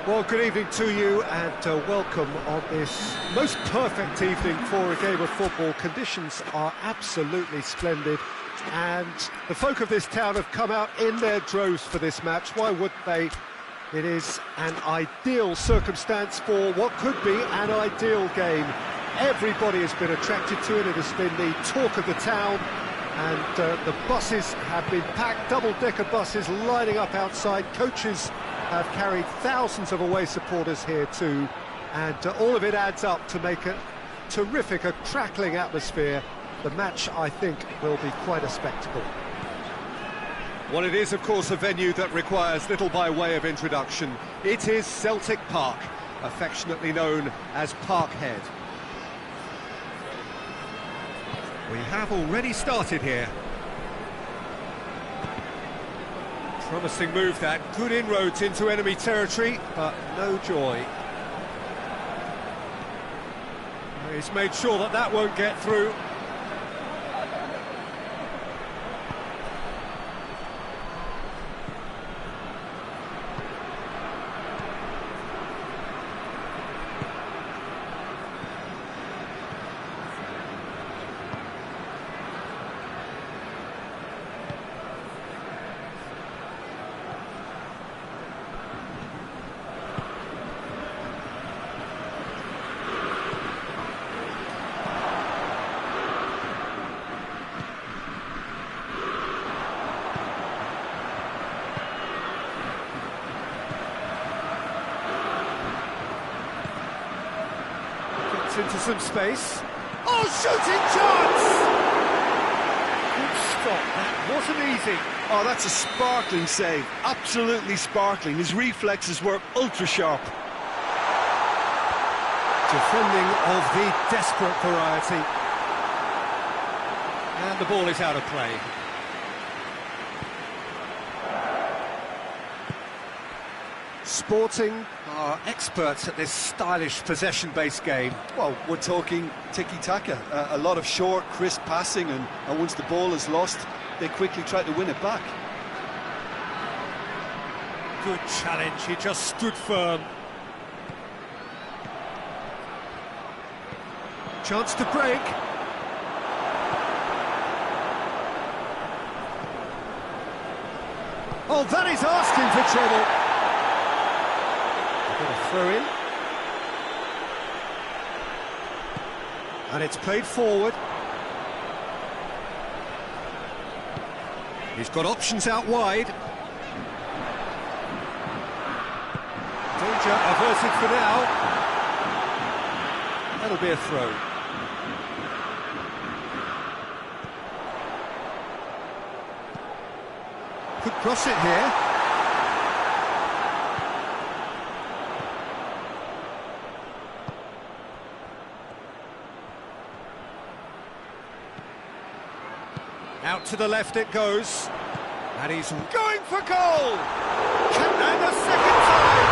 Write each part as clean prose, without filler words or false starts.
Well, good evening to you and welcome on this most perfect evening for a game of football. Conditions are absolutely splendid and the folk of this town have come out in their droves for this match. Why wouldn't they? It is an ideal circumstance for what could be an ideal game. Everybody has been attracted to it. It has been the talk of the town, and the buses have been packed, double-decker buses lining up outside. Coaches have carried thousands of away supporters here too, and all of it adds up to make a terrific, a crackling atmosphere. The match, I think, will be quite a spectacle. Well, it is, of course, a venue that requires little by way of introduction. It is Celtic Park, affectionately known as Parkhead. We have already started here. Promising move that, good inroads into enemy territory, but no joy. He's made sure that that won't get through. Into some space. Oh, shooting chance! Good stop, that wasn't easy. Oh, that's a sparkling save, absolutely sparkling. His reflexes were ultra-sharp. Defending of the desperate variety. And the ball is out of play. Sporting are experts at this stylish possession-based game. Well, we're talking tiki-taka, a lot of short, crisp passing, and once the ball is lost, they quickly try to win it back. Good challenge, he just stood firm. Chance to break. Oh, that is asking for trouble. Throw in. And it's played forward. He's got options out wide. Danger averted for now. That'll be a throw. Could cross it here. Out to the left it goes, and he's going for goal! And a second time!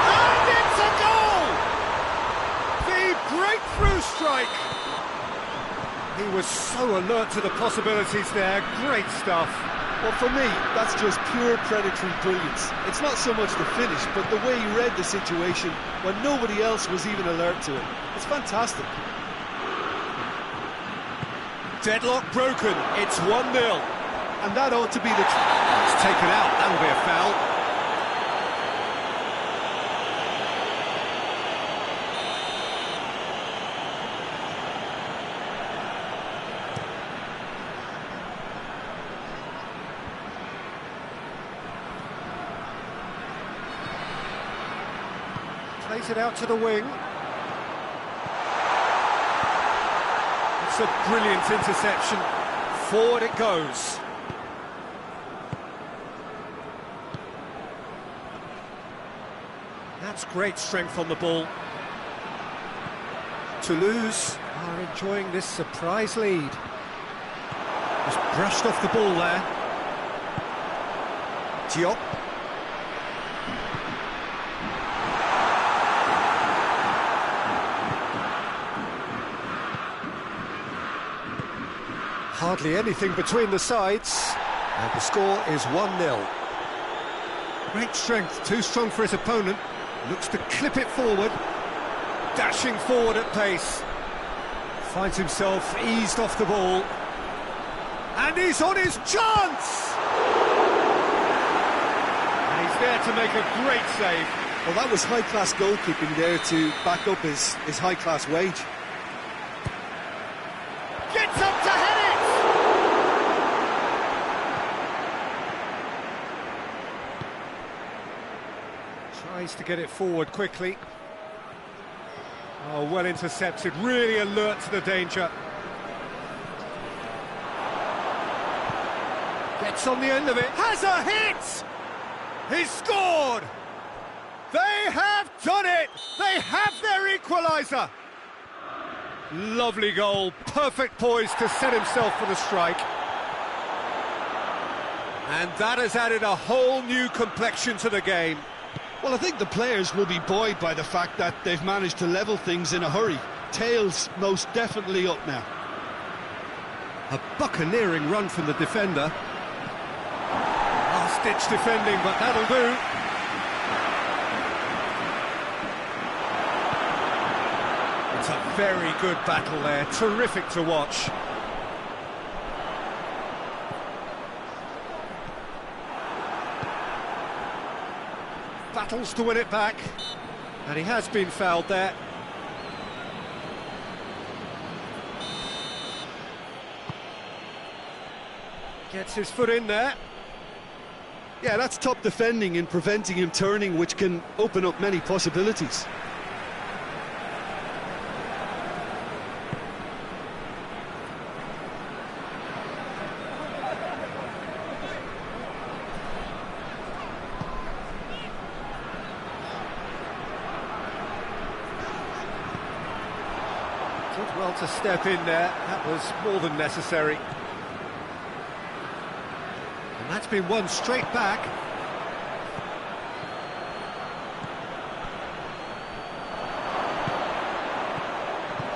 And it's a goal! The breakthrough strike! He was so alert to the possibilities there, great stuff. Well, for me, that's just pure predatory brilliance. It's not so much the finish, but the way he read the situation when nobody else was even alert to it. It's fantastic. Deadlock broken, it's 1-0. And that ought to be the... It's taken out, that'll be a foul. Plays it out to the wing. It's a brilliant interception. Forward it goes. That's great strength on the ball. Toulouse are enjoying this surprise lead. Just brushed off the ball there. Diop. Hardly anything between the sides, and the score is 1-0. Great strength, too strong for his opponent. Looks to clip it forward. Dashing forward at pace. Finds himself eased off the ball. And he's on his chance! And he's there to make a great save. Well, that was high-class goalkeeping there to back up his high-class wage. Gets up to head it! Tries to get it forward quickly. Oh, well intercepted, really alert to the danger. Gets on the end of it, has a hit! He's scored! They have done it! They have their equaliser! Lovely goal, perfect poise to set himself for the strike. And that has added a whole new complexion to the game. Well, I think the players will be buoyed by the fact that they've managed to level things in a hurry. Tails most definitely up now. A buccaneering run from the defender. Last-ditch defending, but that'll do. It's a very good battle there, terrific to watch. Battles to win it back, and he has been fouled there. Gets his foot in there. Yeah, that's top defending in preventing him turning, which can open up many possibilities. Did well to step in there, that was more than necessary. And that's been won straight back.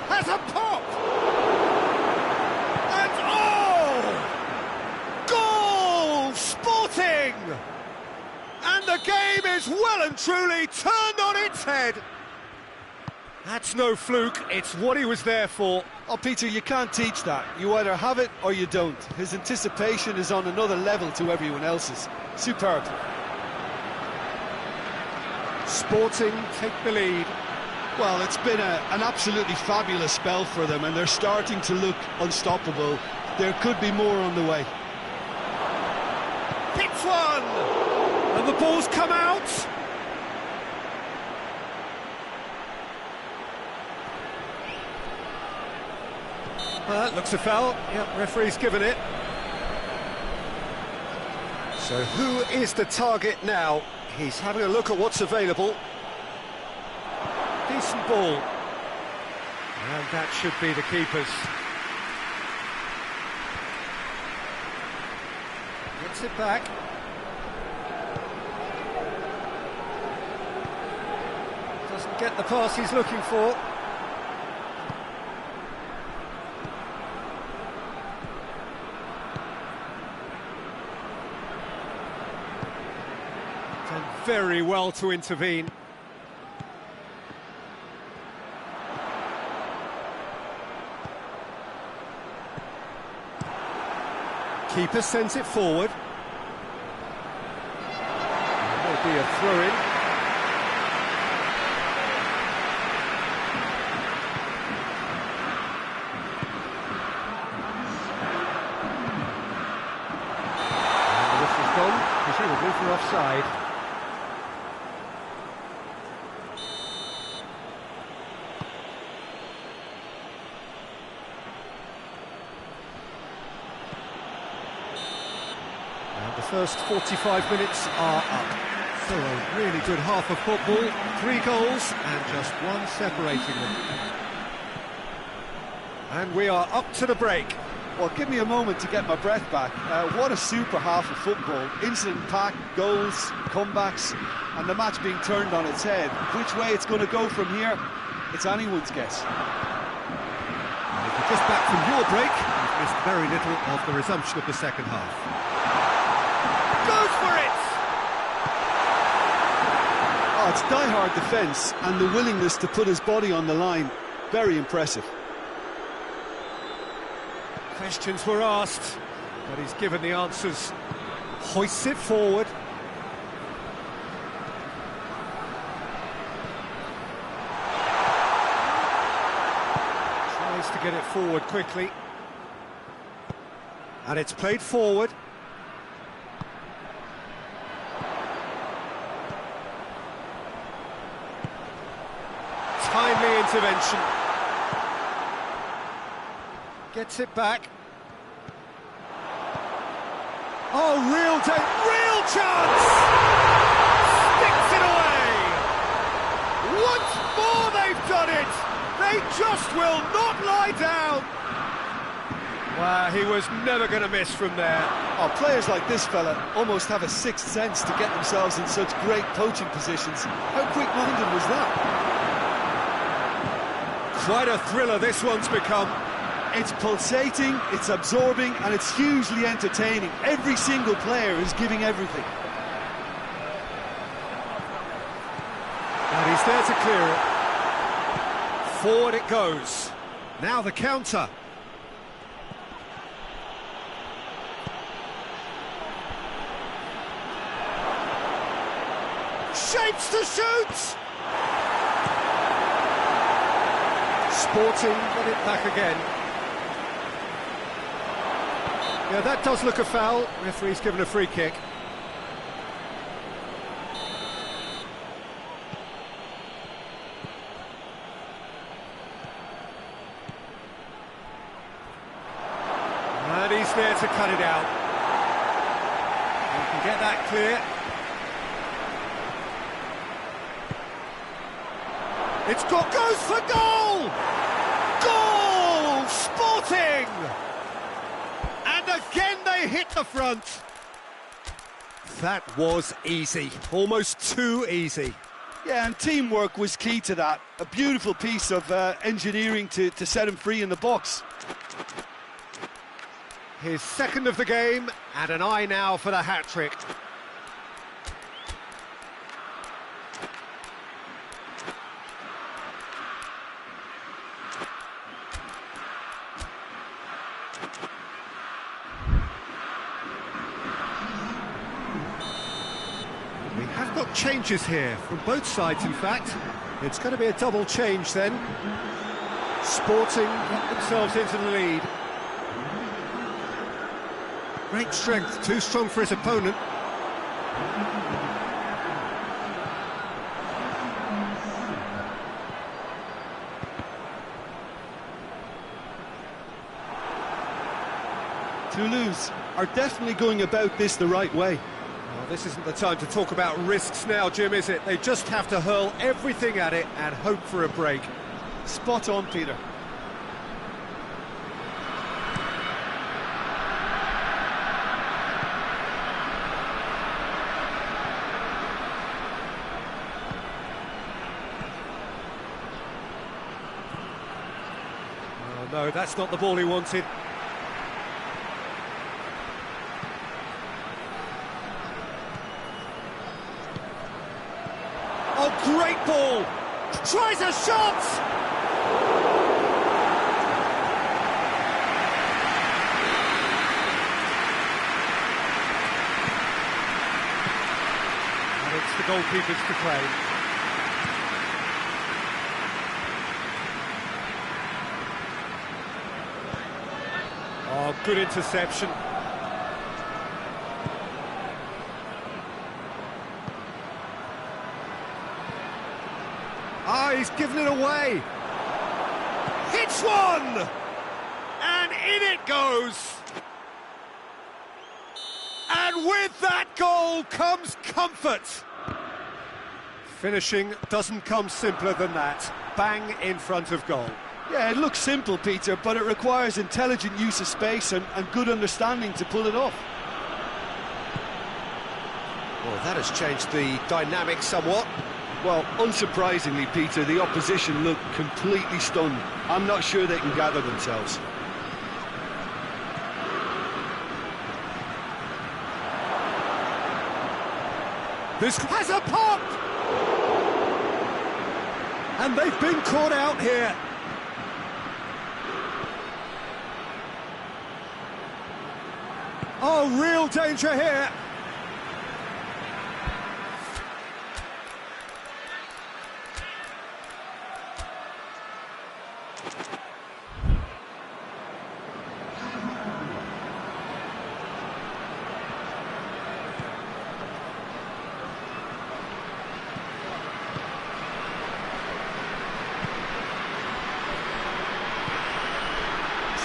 Has a pop! And oh! Goal! Sporting! And the game is well and truly turned on its head. That's no fluke, it's what he was there for. Oh, Peter, you can't teach that. You either have it or you don't. His anticipation is on another level to everyone else's. Superb. Sporting take the lead. Well, it's been an absolutely fabulous spell for them, and they're starting to look unstoppable. There could be more on the way. Hits one! And the ball's come out! Looks a foul. Yep, referee's given it. So who is the target now? He's having a look at what's available. Decent ball. And that should be the keeper's. Gets it back. Doesn't get the pass he's looking for. Done very well to intervene. Keeper sends it forward. There'll be a throw-in. And this is gone, presumably for offside. The first 45 minutes are up. So a really good half of football, 3 goals and just one separating them. And we are up to the break. Well, give me a moment to get my breath back. What a super half of football. Incident-packed, goals, comebacks, and the match being turned on its head. Which way it's going to go from here, it's anyone's guess. And if you're just back from your break, you've missed very little of the resumption of the second half. Goes for it! Oh, That's die-hard defence and the willingness to put his body on the line. Very impressive. Questions were asked, but he's given the answers. Hoists it forward. Tries to get it forward quickly. And it's played forward. Timely intervention. Gets it back. Oh, real chance! Sticks it away! Once more they've done it! They just will not lie down! Wow, he was never going to miss from there. Oh, players like this fella almost have a sixth sense to get themselves in such great poaching positions. How quick-minded was that? Quite a thriller this one's become. It's pulsating, it's absorbing, and it's hugely entertaining. Every single player is giving everything. And he's there to clear it. Forward it goes. Now the counter. Shapes to shoot! Sporting, get it back again. Yeah, that does look a foul. Referee's given a free kick. And he's there to cut it out. You can get that clear. It's got, goes for goal! Goal! Sporting! And again they hit the front. That was easy, almost too easy. Yeah, and teamwork was key to that. A beautiful piece of engineering to set him free in the box. His second of the game, and an eye now for the hat-trick. We have got changes here, from both sides in fact. It's going to be a double change then. Sporting got themselves into the lead. Great strength, too strong for his opponent. Toulouse are definitely going about this the right way. Well, this isn't the time to talk about risks now, Jim, is it? They just have to hurl everything at it and hope for a break. Spot on, Peter. Oh, no, that's not the ball he wanted. Oh, great ball! Tries a shot! And it's the goalkeepers to claim. Oh, good interception. Ah, he's given it away. Hits one! And in it goes. And with that goal comes comfort. Finishing doesn't come simpler than that. Bang in front of goal. Yeah, it looks simple, Peter, but it requires intelligent use of space and good understanding to pull it off. Well, that has changed the dynamic somewhat. Well, unsurprisingly, Peter, the opposition look completely stunned. I'm not sure they can gather themselves. This has a pop! And they've been caught out here. Oh, real danger here.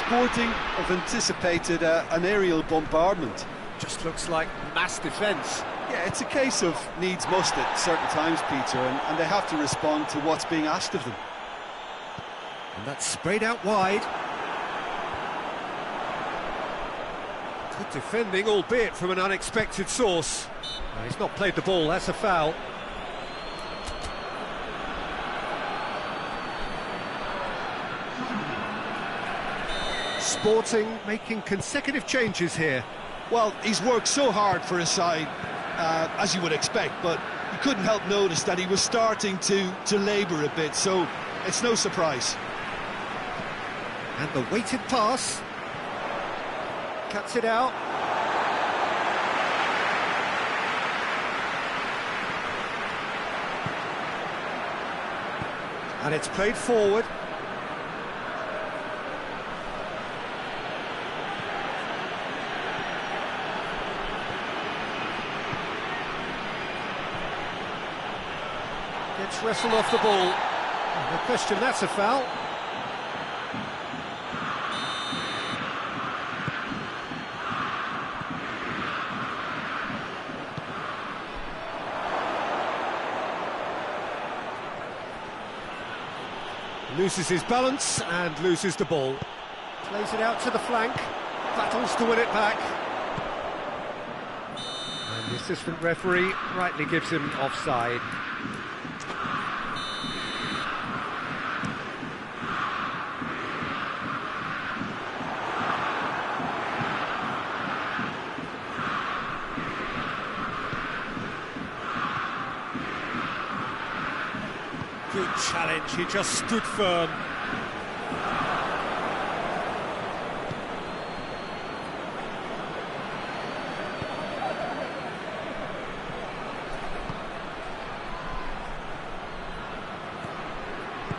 Sporting have anticipated an aerial bombardment. Just looks like mass defence. Yeah, it's a case of needs must at certain times, Peter, and they have to respond to what's being asked of them. And that's sprayed out wide. Good defending, albeit from an unexpected source. No, he's not played the ball, that's a foul. Sporting making consecutive changes here. Well, he's worked so hard for his side, as you would expect, but you couldn't help notice that he was starting to labour a bit, so it's no surprise. And the weighted pass. Cuts it out. And it's played forward. Gets wrestled off the ball. No question, that's a foul. Loses his balance and loses the ball. Plays it out to the flank. Battles to win it back. And the assistant referee rightly gives him offside. Good challenge, he just stood firm.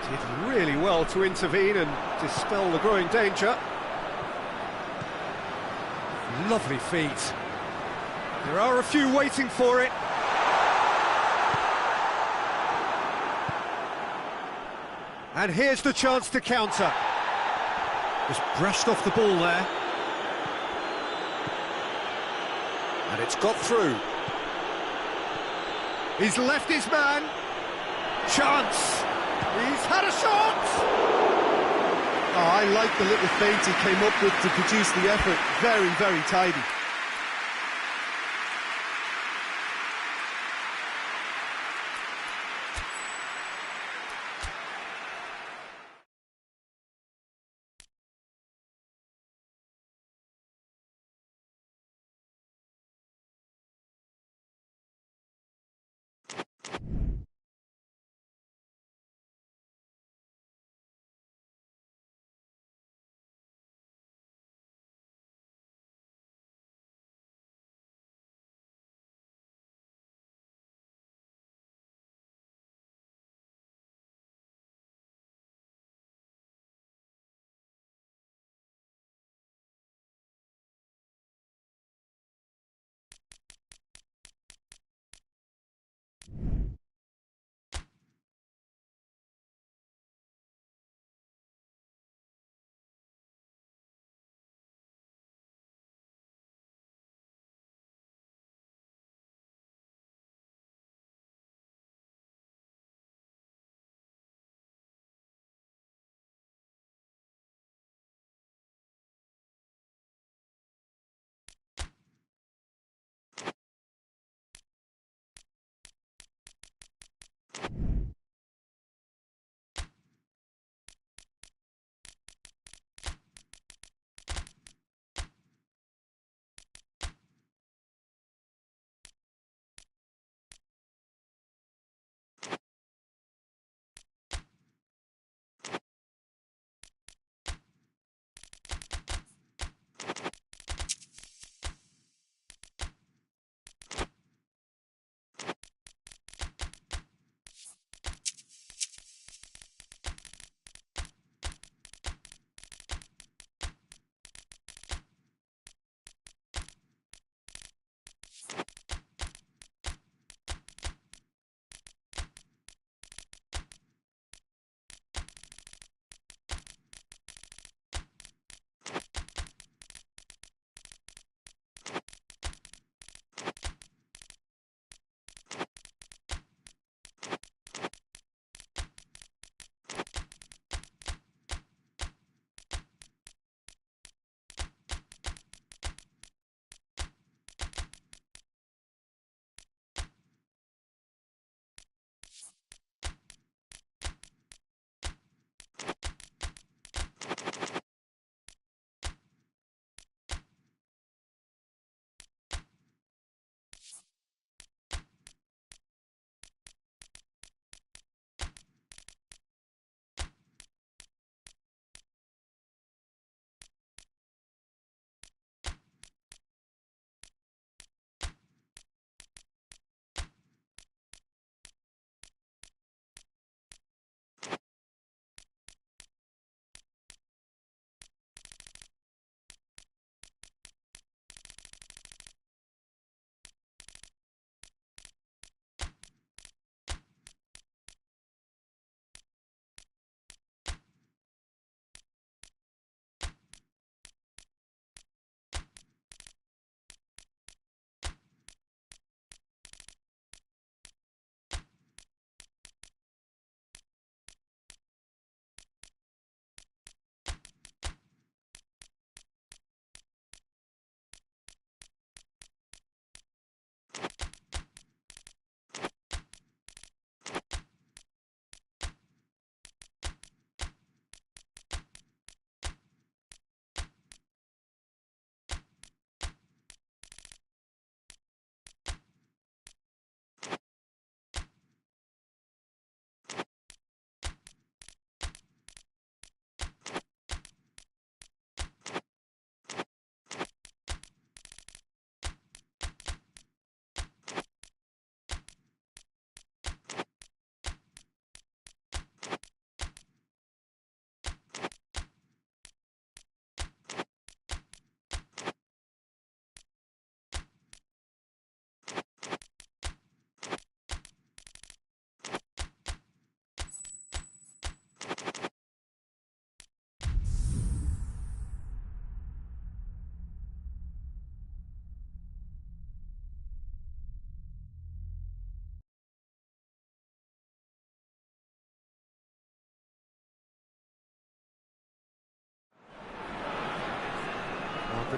Did really well to intervene and dispel the growing danger. Lovely feet. There are a few waiting for it. And here's the chance to counter. Just brushed off the ball there. And it's got through. He's left his man. Chance. He's had a shot. Oh, I like the little feint he came up with to produce the effort. Very, very tidy.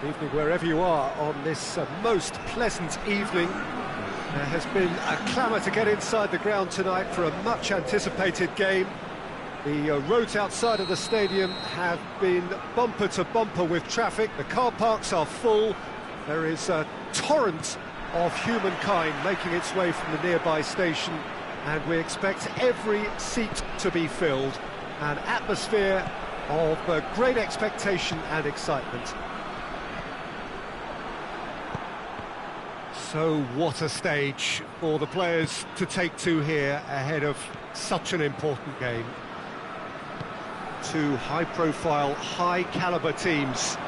Good evening wherever you are on this most pleasant evening. There has been a clamour to get inside the ground tonight for a much anticipated game. The roads outside of the stadium have been bumper to bumper with traffic. The car parks are full. There is a torrent of humankind making its way from the nearby station, and we expect every seat to be filled. An atmosphere of great expectation and excitement. So what a stage for the players to take to here ahead of such an important game. Two high-profile, high-caliber teams.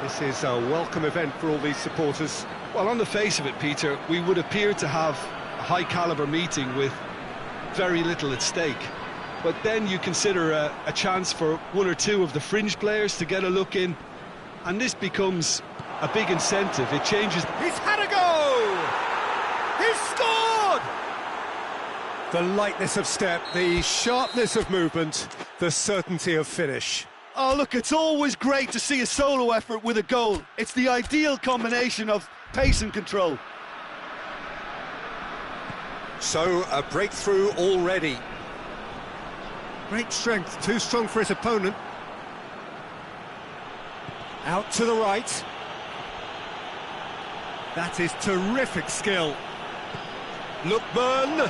This is a welcome event for all these supporters. Well, on the face of it, Peter, we would appear to have a high-caliber meeting with very little at stake. But then you consider a chance for one or two of the fringe players to get a look in, and this becomes a big incentive. It changes. He's had a go! He's scored! The lightness of step, the sharpness of movement, the certainty of finish. Oh, look, it's always great to see a solo effort with a goal. It's the ideal combination of pace and control. So, a breakthrough already. Great strength, too strong for his opponent. Out to the right. That is terrific skill. Lookman.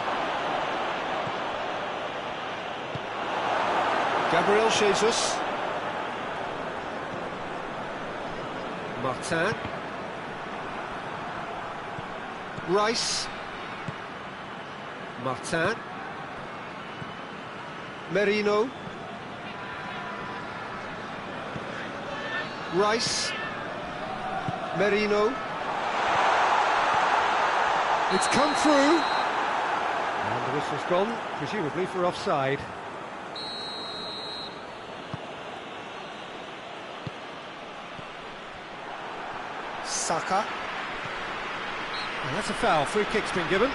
Gabriel Jesus. Martin. Rice. Martin. Merino. Rice. Merino. It's come through. And the whistle's gone, presumably for offside. Saka. And that's a foul. Free kick's been given.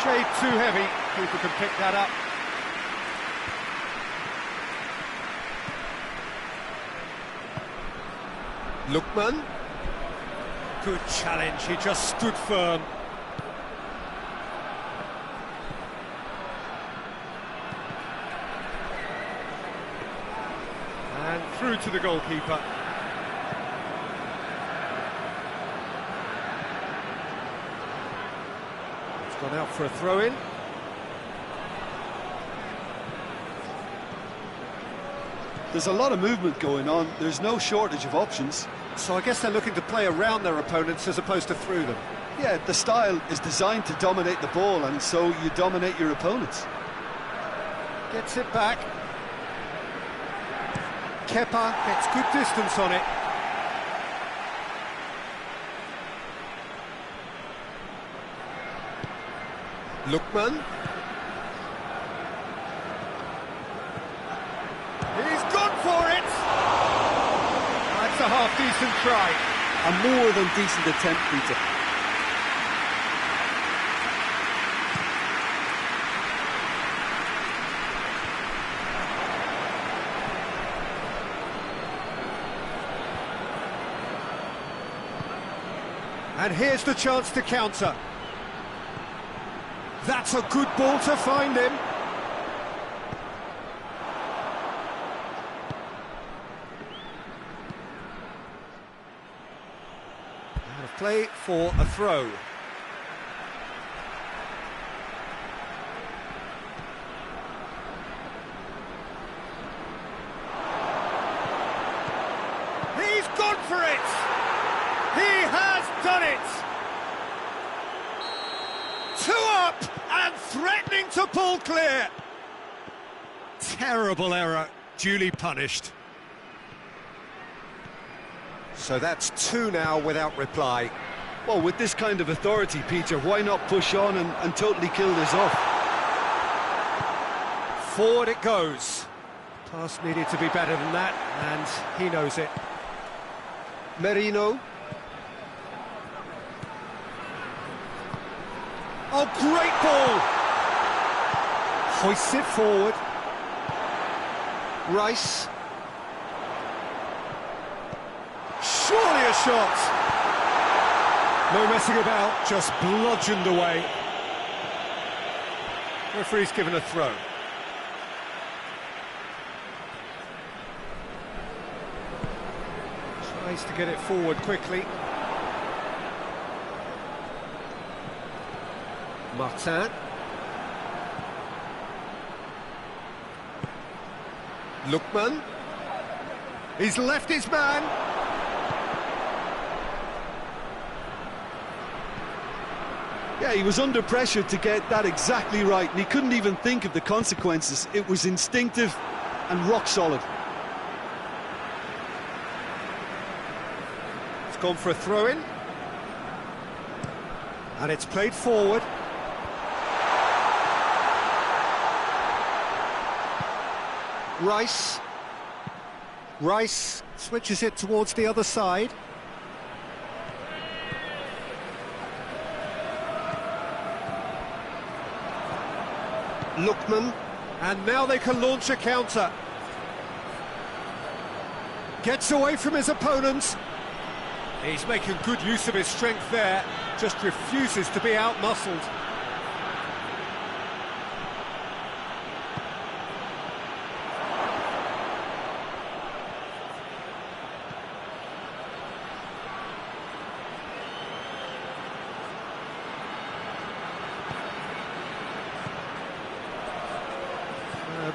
Shade too heavy. Keeper can pick that up. Lookman. Good challenge, he just stood firm. And through to the goalkeeper. It's gone out for a throw-in. There's a lot of movement going on. There's no shortage of options. So I guess they're looking to play around their opponents as opposed to through them. Yeah, the style is designed to dominate the ball, and so you dominate your opponents. Gets it back. Kepa gets good distance on it. Lookman. He's gone for it! That's a half-decent try. A more than decent attempt, Peter. And here's the chance to counter. That's a good ball to find him. Out of play for a throw. He's gone for it! He has done it! 2 up and threatening to pull clear. Terrible error, duly punished. So that's 2 now without reply. Well, with this kind of authority, Peter, why not push on and totally kill this off? Forward it goes. Pass needed to be better than that, and he knows it. Merino. Oh, great ball! Hoists it forward. Rice. Surely a shot! No messing about, just bludgeoned away. Referee's given a throw. Tries to get it forward quickly. Martin. Lookman. He's left his man. Yeah, he was under pressure to get that exactly right, and he couldn't even think of the consequences. It was instinctive and rock solid. It's gone for a throw-in. And it's played forward. Rice. Rice switches it towards the other side. Lookman, and now they can launch a counter. Gets away from his opponents. He's making good use of his strength there, just refuses to be out-muscled.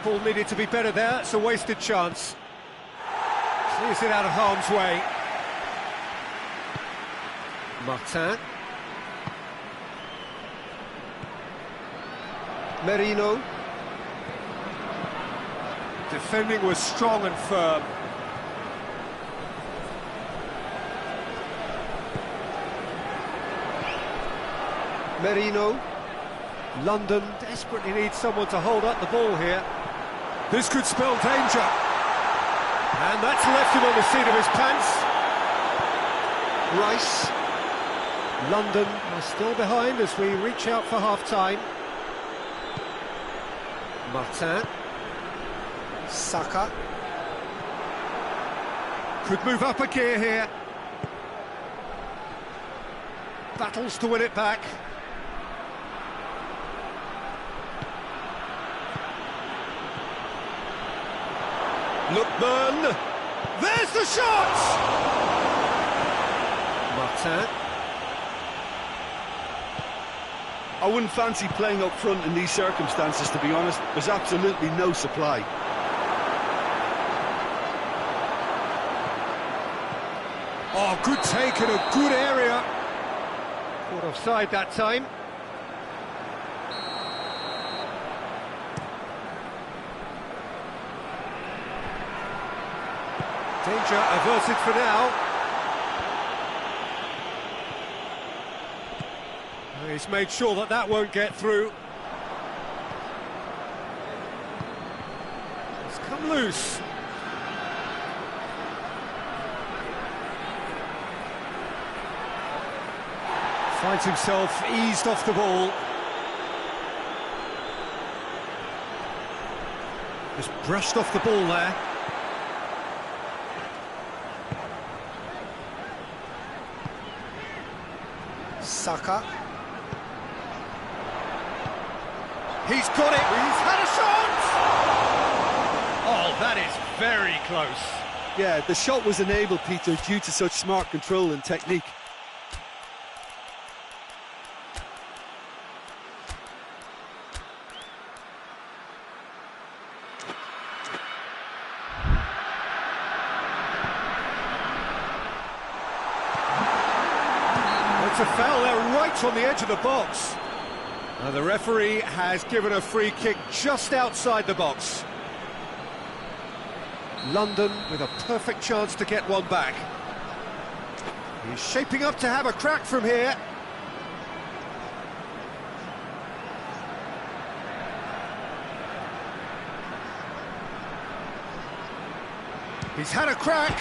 Ball needed to be better there, it's a wasted chance. Clears it out of harm's way. Martin. Merino. Defending was strong and firm. Merino. London desperately needs someone to hold up the ball here. This could spell danger. And that's left him on the seat of his pants. Rice. London are still behind as we reach out for half-time. Martin. Saka. Could move up a gear here. Battles to win it back. Lookman, there's the shot! Martin. I wouldn't fancy playing up front in these circumstances, to be honest. There's absolutely no supply. Oh, good take in a good area. Caught offside that time. Danger averted for now. He's made sure that that won't get through. It's come loose. Finds himself eased off the ball. Just brushed off the ball there. Saka. He's got it. He's had a shot. Oh, that is very close. Yeah, the shot was enabled, Peter, due to such smart control and technique. It's a foul there right on the edge of the box. And the referee has given a free kick just outside the box. London with a perfect chance to get one back. He's shaping up to have a crack from here. He's had a crack.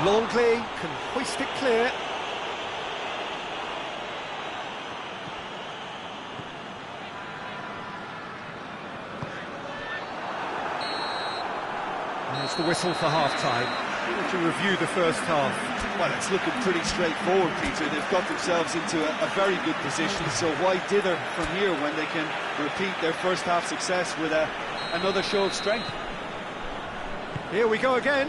Longley can hoist it clear. There's the whistle for half-time. To review the first half. Well, it's looking pretty straightforward, Peter. They've got themselves into a very good position, so why dither from here when they can repeat their first half success with another show of strength? Here we go again.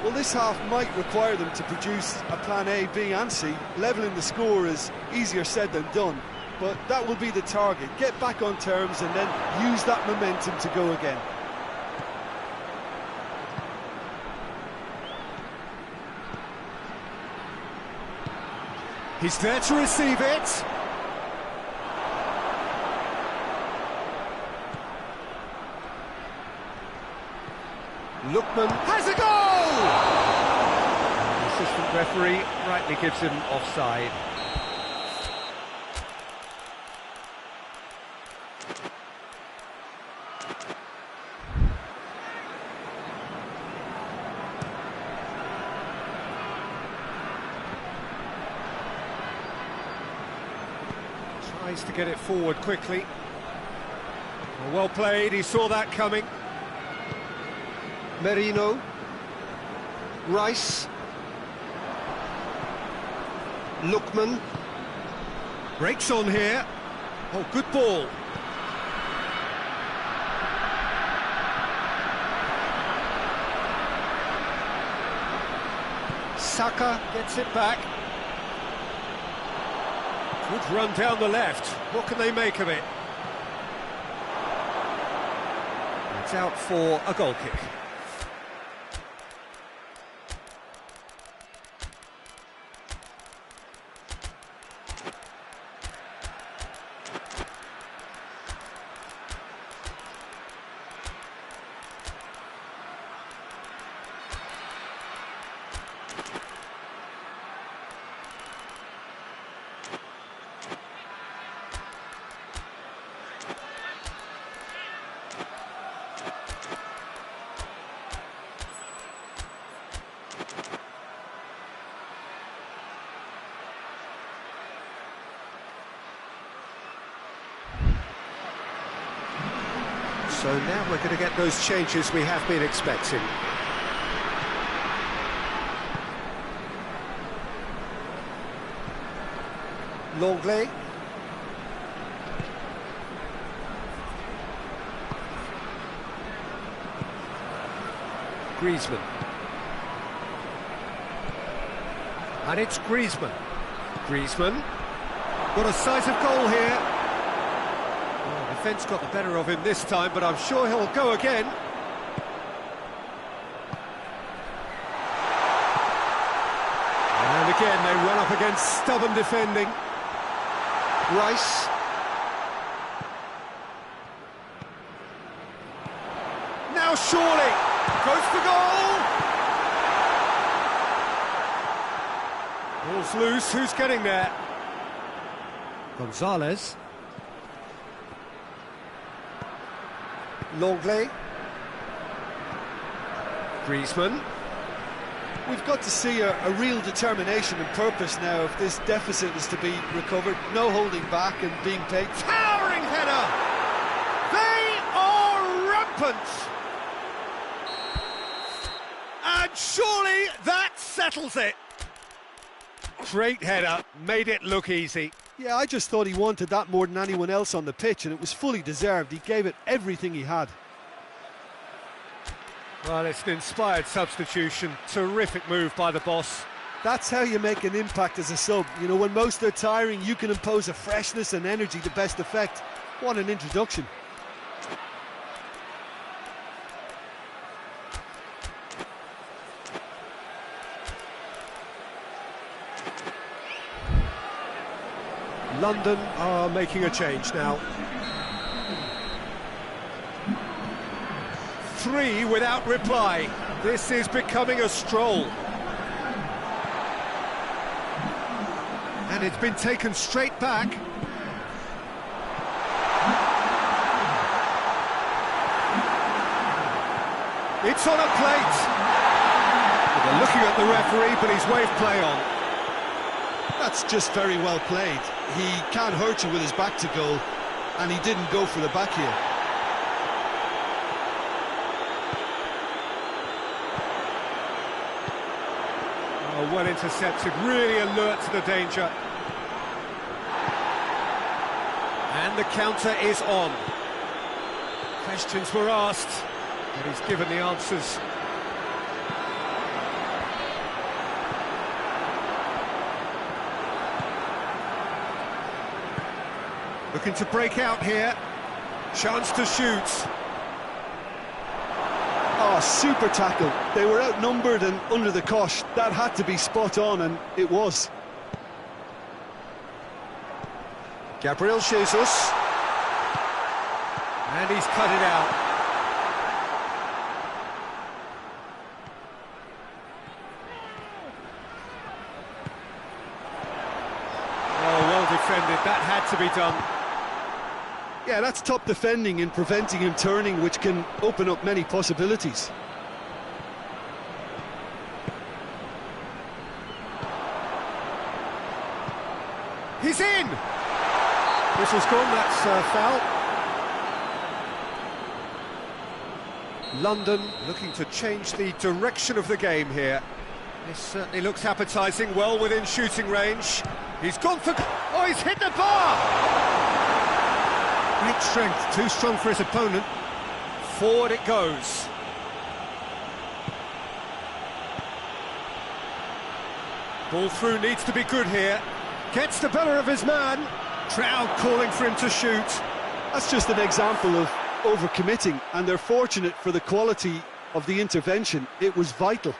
Well, this half might require them to produce a plan A, B and C. Levelling the score is easier said than done, but that will be the target. Get back on terms and then use that momentum to go again. He's there to receive it. Lookman has a goal! The assistant referee rightly gives him offside. Tries to get it forward quickly. Well played, he saw that coming. Merino, Rice, Lookman, breaks on here. Oh, good ball. Saka gets it back. Good run down the left. What can they make of it? It's out for a goal kick. So now we're going to get those changes we have been expecting. Longley. Griezmann. And it's Griezmann. Griezmann. Got a sight of goal here. Defence got the better of him this time, but I'm sure he'll go again. And again, they run up against stubborn defending. Rice. Now surely, goes for goal! Ball's loose, who's getting there? Gonzalez. Longley. Griezmann. We've got to see a real determination and purpose now if this deficit is to be recovered. No holding back and being paid. Towering header! They are rampant! And surely that settles it! Great header, made it look easy. Yeah, I just thought he wanted that more than anyone else on the pitch, and it was fully deserved. He gave it everything he had. Well, it's an inspired substitution. Terrific move by the boss. That's how you make an impact as a sub. You know, when most are tiring, you can impose a freshness and energy to best effect. What an introduction. London are making a change now. 3 without reply. This is becoming a stroll. And it's been taken straight back. It's on a plate. They're looking at the referee, but he's waved play on. That's just very well played. He can't hurt you with his back to goal, and he didn't go for the back here. Oh, well intercepted, really alert to the danger. And the counter is on. Questions were asked, but he's given the answers. Looking to break out here. Chance to shoot. Oh, super tackle. They were outnumbered and under the cosh. That had to be spot on, and it was. Gabriel Jesus. And he's cut it out. Oh, well defended. That had to be done. Yeah, that's top defending in preventing him turning, which can open up many possibilities. He's in! Whistle's gone, that's foul. London looking to change the direction of the game here. This certainly looks appetising, well within shooting range. He's gone for... Oh, he's hit the bar! Great strength, too strong for his opponent. Forward it goes. Ball through needs to be good here. Gets the better of his man. Crowd calling for him to shoot. That's just an example of overcommitting, and they're fortunate for the quality of the intervention. It was vital.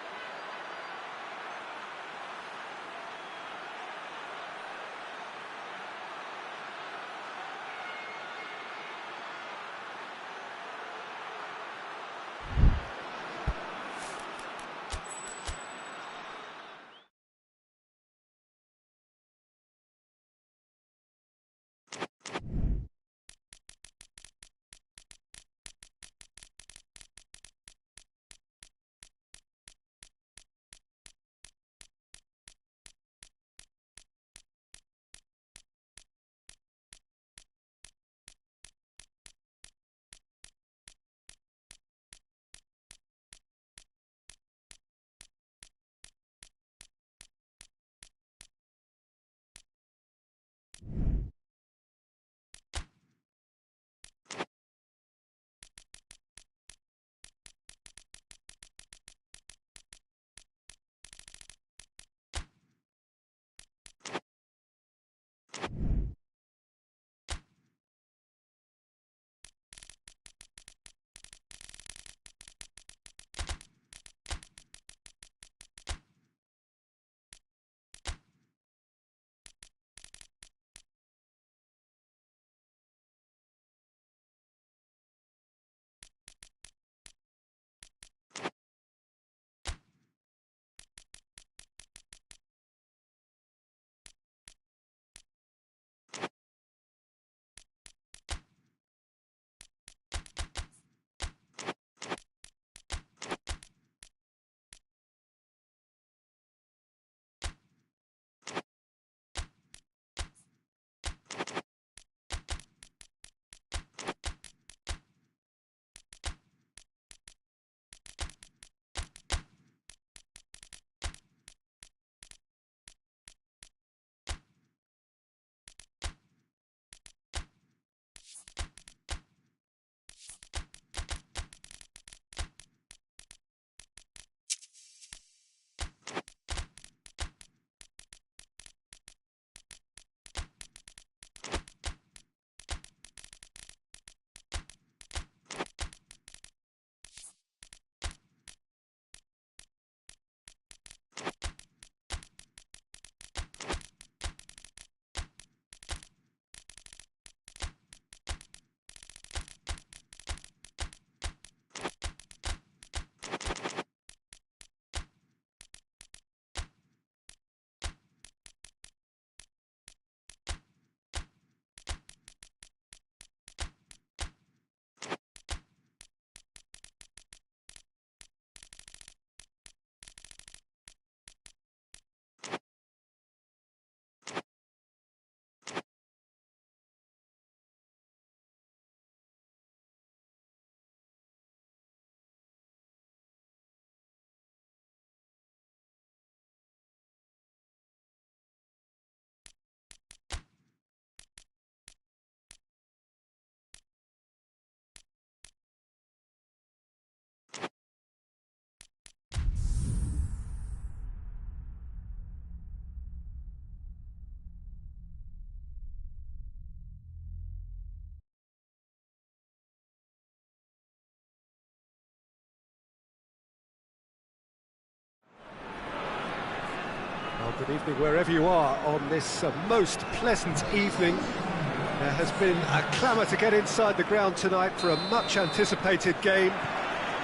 Evening wherever you are on this most pleasant evening. There has been a clamour to get inside the ground tonight for a much anticipated game.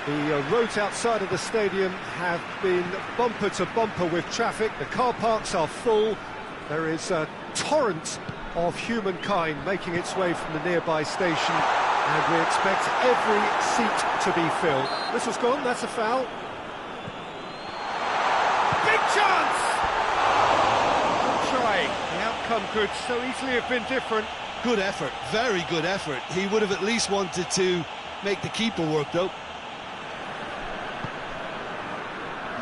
The roads outside of the stadium have been bumper to bumper with traffic. The car parks are full. There is a torrent of humankind making its way from the nearby station, and we expect every seat to be filled. Whistle's gone, that's a foul. Big chance! Good try. The outcome could so easily have been different. Good effort, very good effort. He would have at least wanted to make the keeper work, though.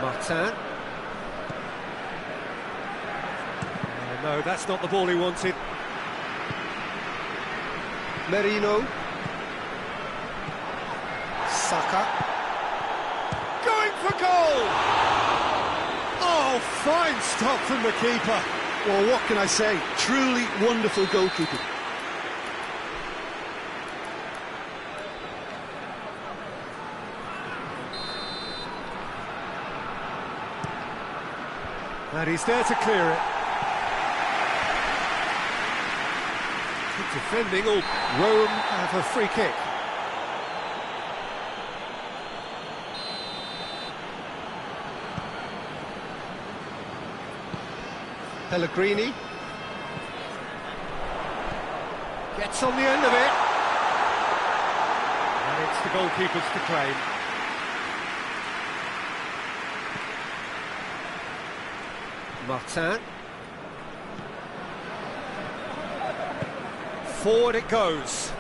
Martin. No, that's not the ball he wanted. Merino. Saka. Going for goal! Oh, fine stop from the keeper. Well, what can I say? Truly wonderful goalkeeping. And he's there to clear it. Good defending. Oh, Rome have a free kick. Pellegrini. Gets on the end of it. And it's the goalkeeper's to claim. Martin. Forward it goes.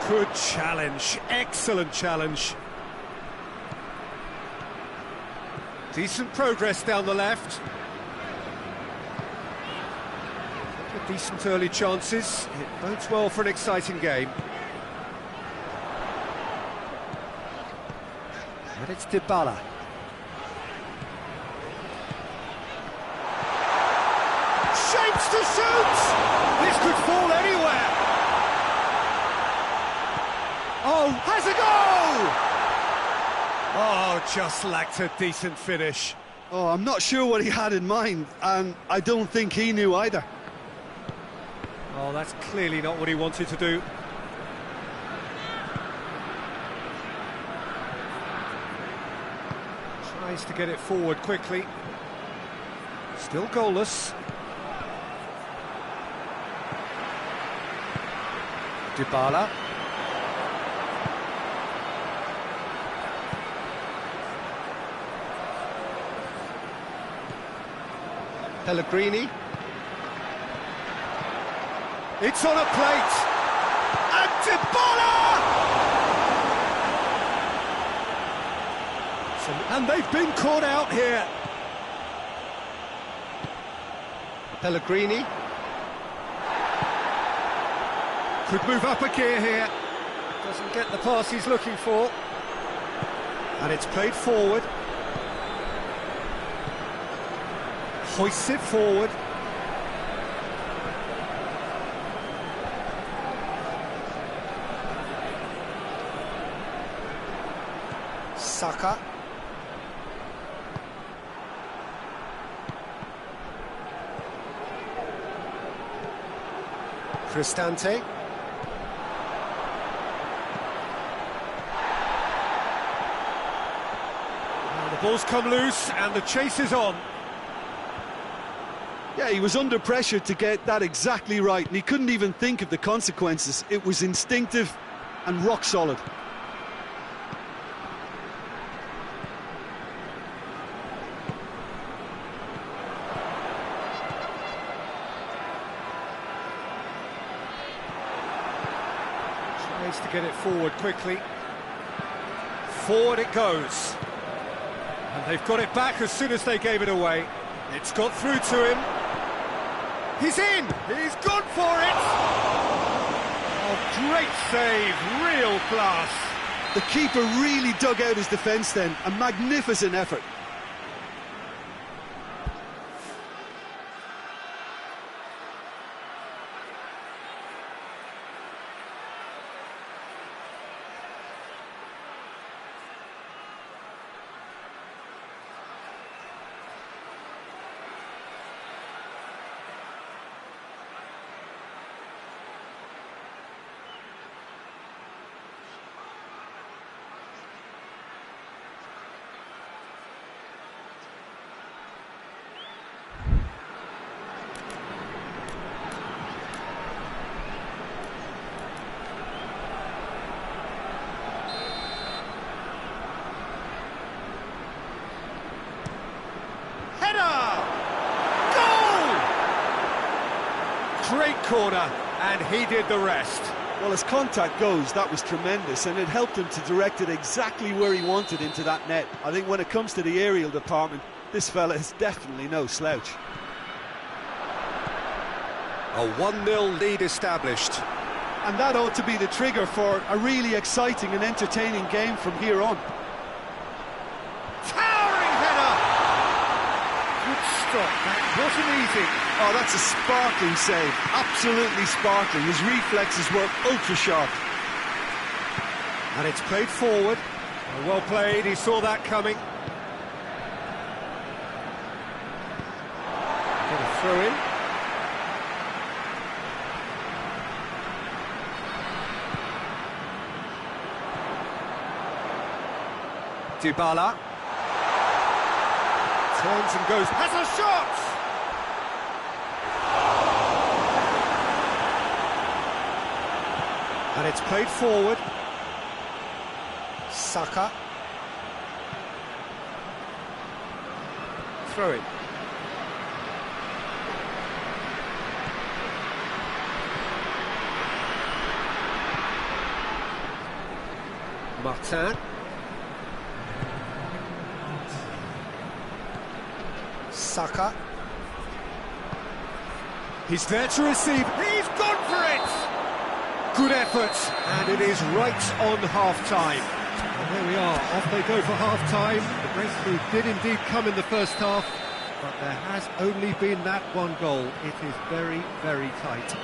Good challenge, excellent challenge. Decent progress down the left. Decent early chances. It bodes well for an exciting game. And it's Dybala. Shapes to shoot! This could fall anywhere! Oh, has a goal! Oh, just lacked a decent finish. Oh, I'm not sure what he had in mind, and I don't think he knew either. Oh, that's clearly not what he wanted to do. Tries to get it forward quickly. Still goalless. Dybala. Pellegrini. It's on a plate. And Dybala! And they've been caught out here. Pellegrini. Could move up a gear here. Doesn't get the pass he's looking for. And it's played forward. Hoists it forward. Saka. Cristante. Well, the ball's come loose and the chase is on. Yeah, he was under pressure to get that exactly right, and he couldn't even think of the consequences. It was instinctive and rock solid. Tries to get it forward quickly. Forward it goes. And they've got it back as soon as they gave it away. It's got through to him. He's in! He's gone for it! Oh, great save, real class. The keeper really dug out his defence then, a magnificent effort. and he did the rest. Well, as contact goes, that was tremendous, and it helped him to direct it exactly where he wanted into that net. I think when it comes to the aerial department, this fella is definitely no slouch. A 1-0 lead established. And that ought to be the trigger for a really exciting and entertaining game from here on. Towering header! Good stop, that wasn't easy. Oh, that's a sparkling save, absolutely sparkling. His reflexes were ultra-sharp. And it's played forward. Well played, he saw that coming. Get a throw in. Dybala. Turns and goes, has a shot! And it's played forward. Saka. Throw in. Martin. Saka. He's there to receive. He's gone for it! Good effort, and it is right on half-time. And there we are, off they go for half-time. The breakthrough did indeed come in the first half, but there has only been that one goal. It is very, very tight.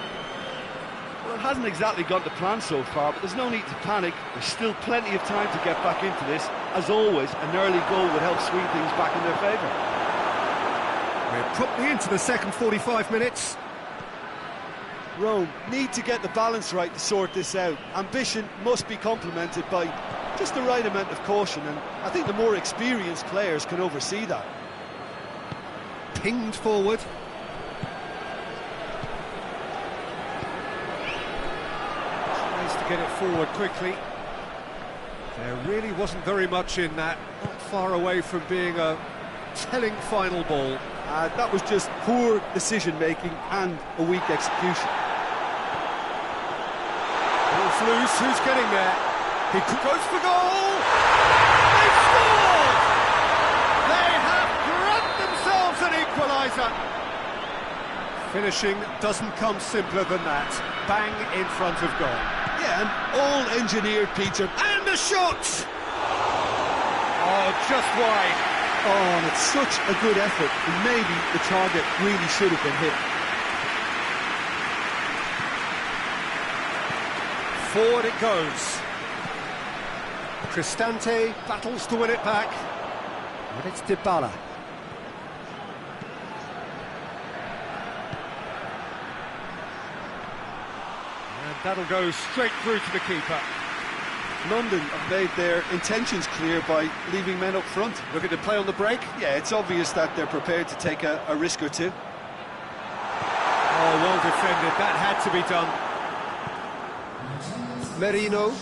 Well, it hasn't exactly gone to plan so far, but there's no need to panic. There's still plenty of time to get back into this. As always, an early goal would help swing things back in their favour. We're promptly into the second 45 minutes. Rome need to get the balance right to sort this out. Ambition must be complemented by just the right amount of caution, and I think the more experienced players can oversee that. Pinged forward. Tries to get it forward quickly. There really wasn't very much in that, not far away from being a telling final ball. That was just poor decision-making and a weak execution. Ball's loose, who's getting there? He goes for goal! They scored! They have grabbed themselves an equaliser! Finishing doesn't come simpler than that. Bang in front of goal. Yeah, and all engineered, Peter. And the shot! Oh, just wide. Oh, and it's such a good effort, and maybe the target really should have been hit. Forward it goes. Cristante battles to win it back. And it's Dybala. And that'll go straight through to the keeper. London have made their intentions clear by leaving men up front. Looking to play on the break. Yeah, it's obvious that they're prepared to take a risk or two. Oh, well defended. That had to be done. Merino.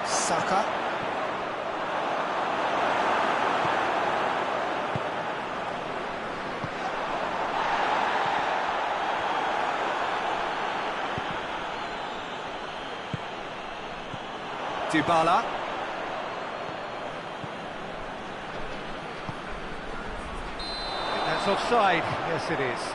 Saka. Dybala. I think that's offside. Yes, it is.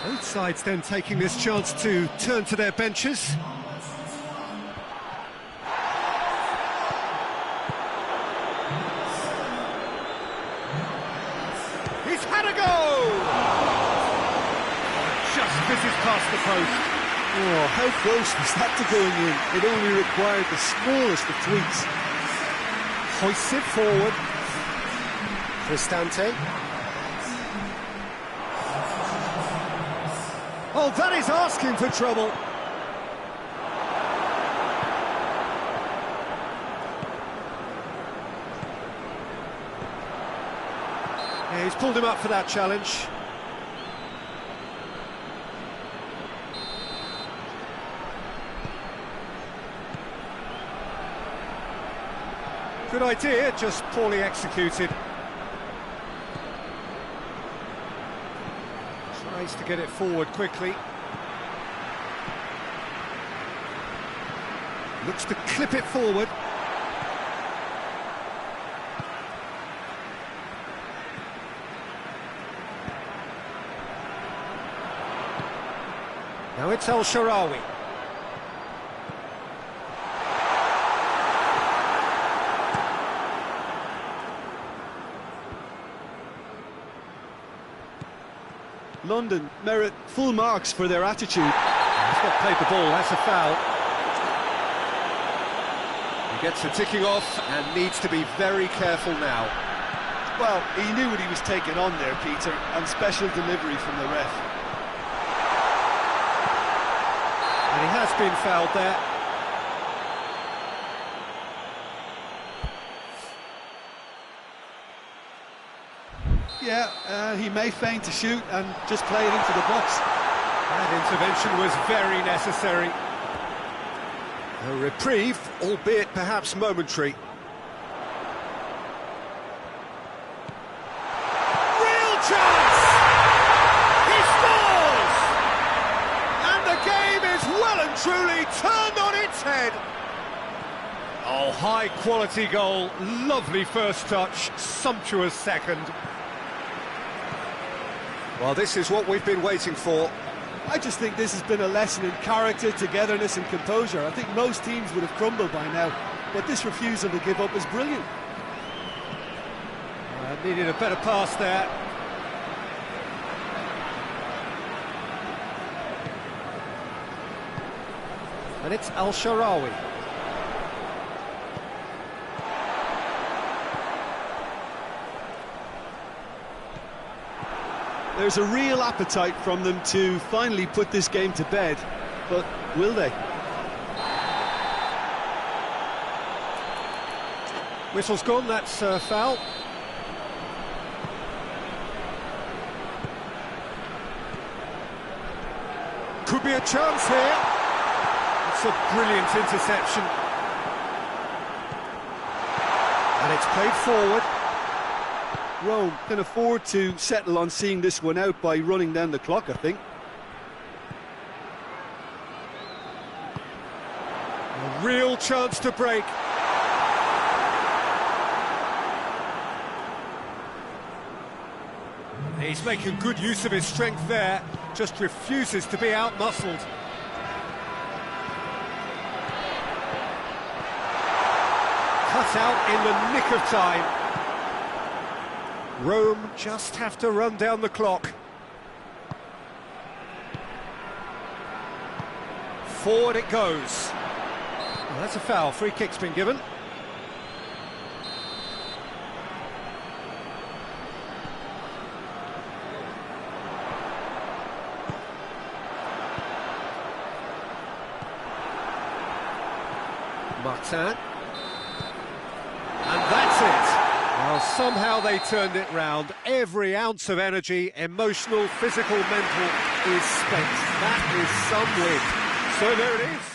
Both sides then taking this chance to turn to their benches. He's had a go! Just misses past the post. Oh, how close was that to going in? It only required the smallest of tweaks. Hoists it forward. Cristante. Oh, that is asking for trouble. Yeah, he's pulled him up for that challenge. Good idea, just poorly executed. Tries to get it forward quickly. Looks to clip it forward. Now it's El-Shaarawy. London merit full marks for their attitude. He's not played the ball, that's a foul. He gets the ticking off and needs to be very careful now. Well, he knew what he was taking on there, Peter, and special delivery from the ref. And he has been fouled there. Yeah, he may feign to shoot and just play it into the box. That intervention was very necessary. A reprieve, albeit perhaps momentary. Real chance! He scores! And the game is well and truly turned on its head. Oh, high-quality goal, lovely first touch, sumptuous second. Well, this is what we've been waiting for. I just think this has been a lesson in character, togetherness and composure. I think most teams would have crumbled by now, but this refusal to give up is brilliant. Needed a better pass there. And it's El-Shaarawy. There's a real appetite from them to finally put this game to bed, but will they? Whistle's gone, that's a foul. Could be a chance here. It's a brilliant interception. And it's played forward. Rome can afford to settle on seeing this one out by running down the clock, I think. A real chance to break. He's making good use of his strength there, just refuses to be out-muscled. Cut out in the nick of time. Rome just have to run down the clock. Forward it goes. Well, that's a foul. Free kick's been given. Martin. And that's it. Well, somehow they turned it round. Every ounce of energy, emotional, physical, mental, is spent. That is some win. So there it is.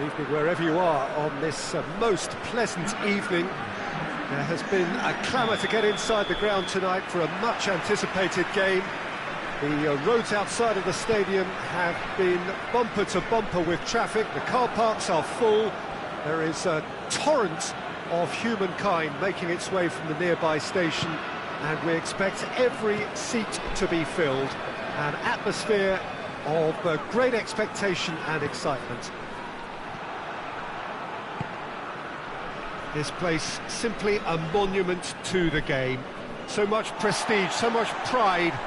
evening wherever you are on this most pleasant evening. There has been a clamour to get inside the ground tonight for a much-anticipated game. The roads outside of the stadium have been bumper to bumper with traffic. The car parks are full. There is a torrent of humankind making its way from the nearby station, and we expect every seat to be filled. An atmosphere of great expectation and excitement. This place simply a monument to the game. So much prestige, so much pride,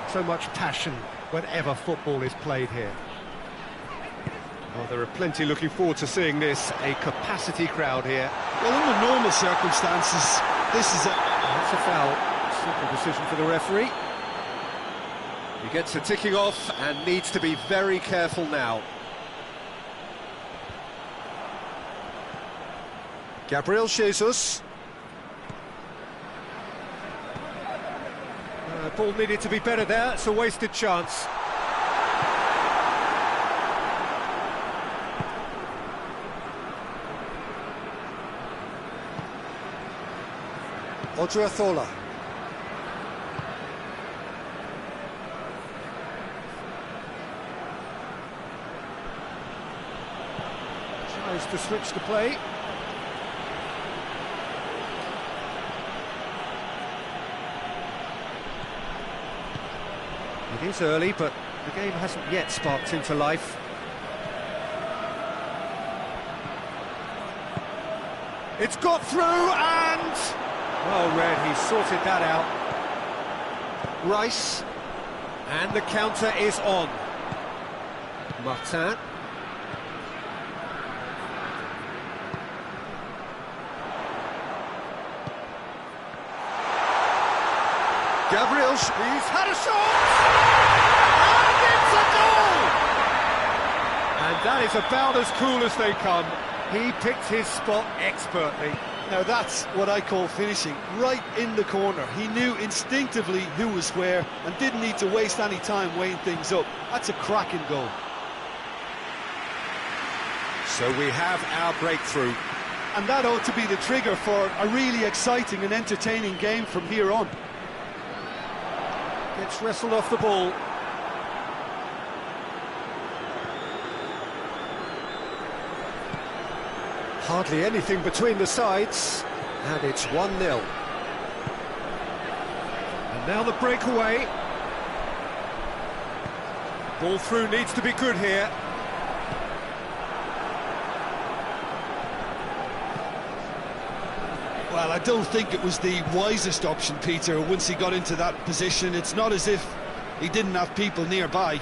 so much passion whenever football is played here. Well, there are plenty looking forward to seeing this, a capacity crowd here. Well, under normal circumstances, this is a... That's a foul. Simple decision for the referee. He gets a ticking off and needs to be very careful now. Kcm6. Ball needed to be better there, it's a wasted chance. Odriozola. Tries to switch the play. It is early, but the game hasn't yet sparked into life. It's got through and... Well read, he sorted that out. Rice. And the counter is on. Martin. Gabriel, he's had a shot! And it's a goal! And that is about as cool as they come. He picked his spot expertly. Now that's what I call finishing, right in the corner. He knew instinctively who was where and didn't need to waste any time weighing things up. That's a cracking goal. So we have our breakthrough. And that ought to be the trigger for a really exciting and entertaining game from here on. Gets wrestled off the ball. Hardly anything between the sides, and it's 1-0. And now the breakaway. Ball through needs to be good here. Well, I don't think it was the wisest option, Peter, once he got into that position. It's not as if he didn't have people nearby.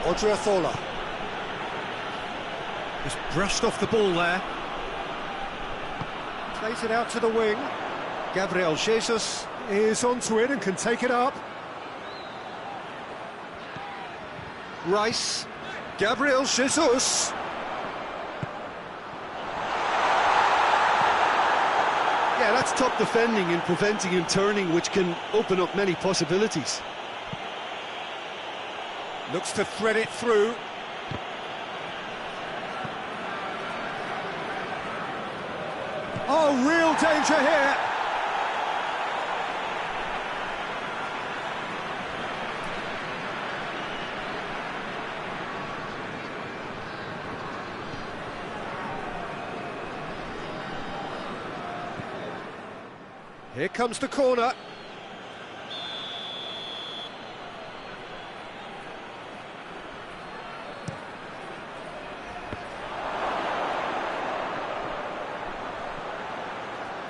Odriozola. Just brushed off the ball there. Plays it out to the wing. Kcm6 is onto it and can take it up. Rice. Kcm6. Yeah, that's top defending and preventing him turning, which can open up many possibilities. Looks to thread it through. Oh, real danger here. Here comes the corner.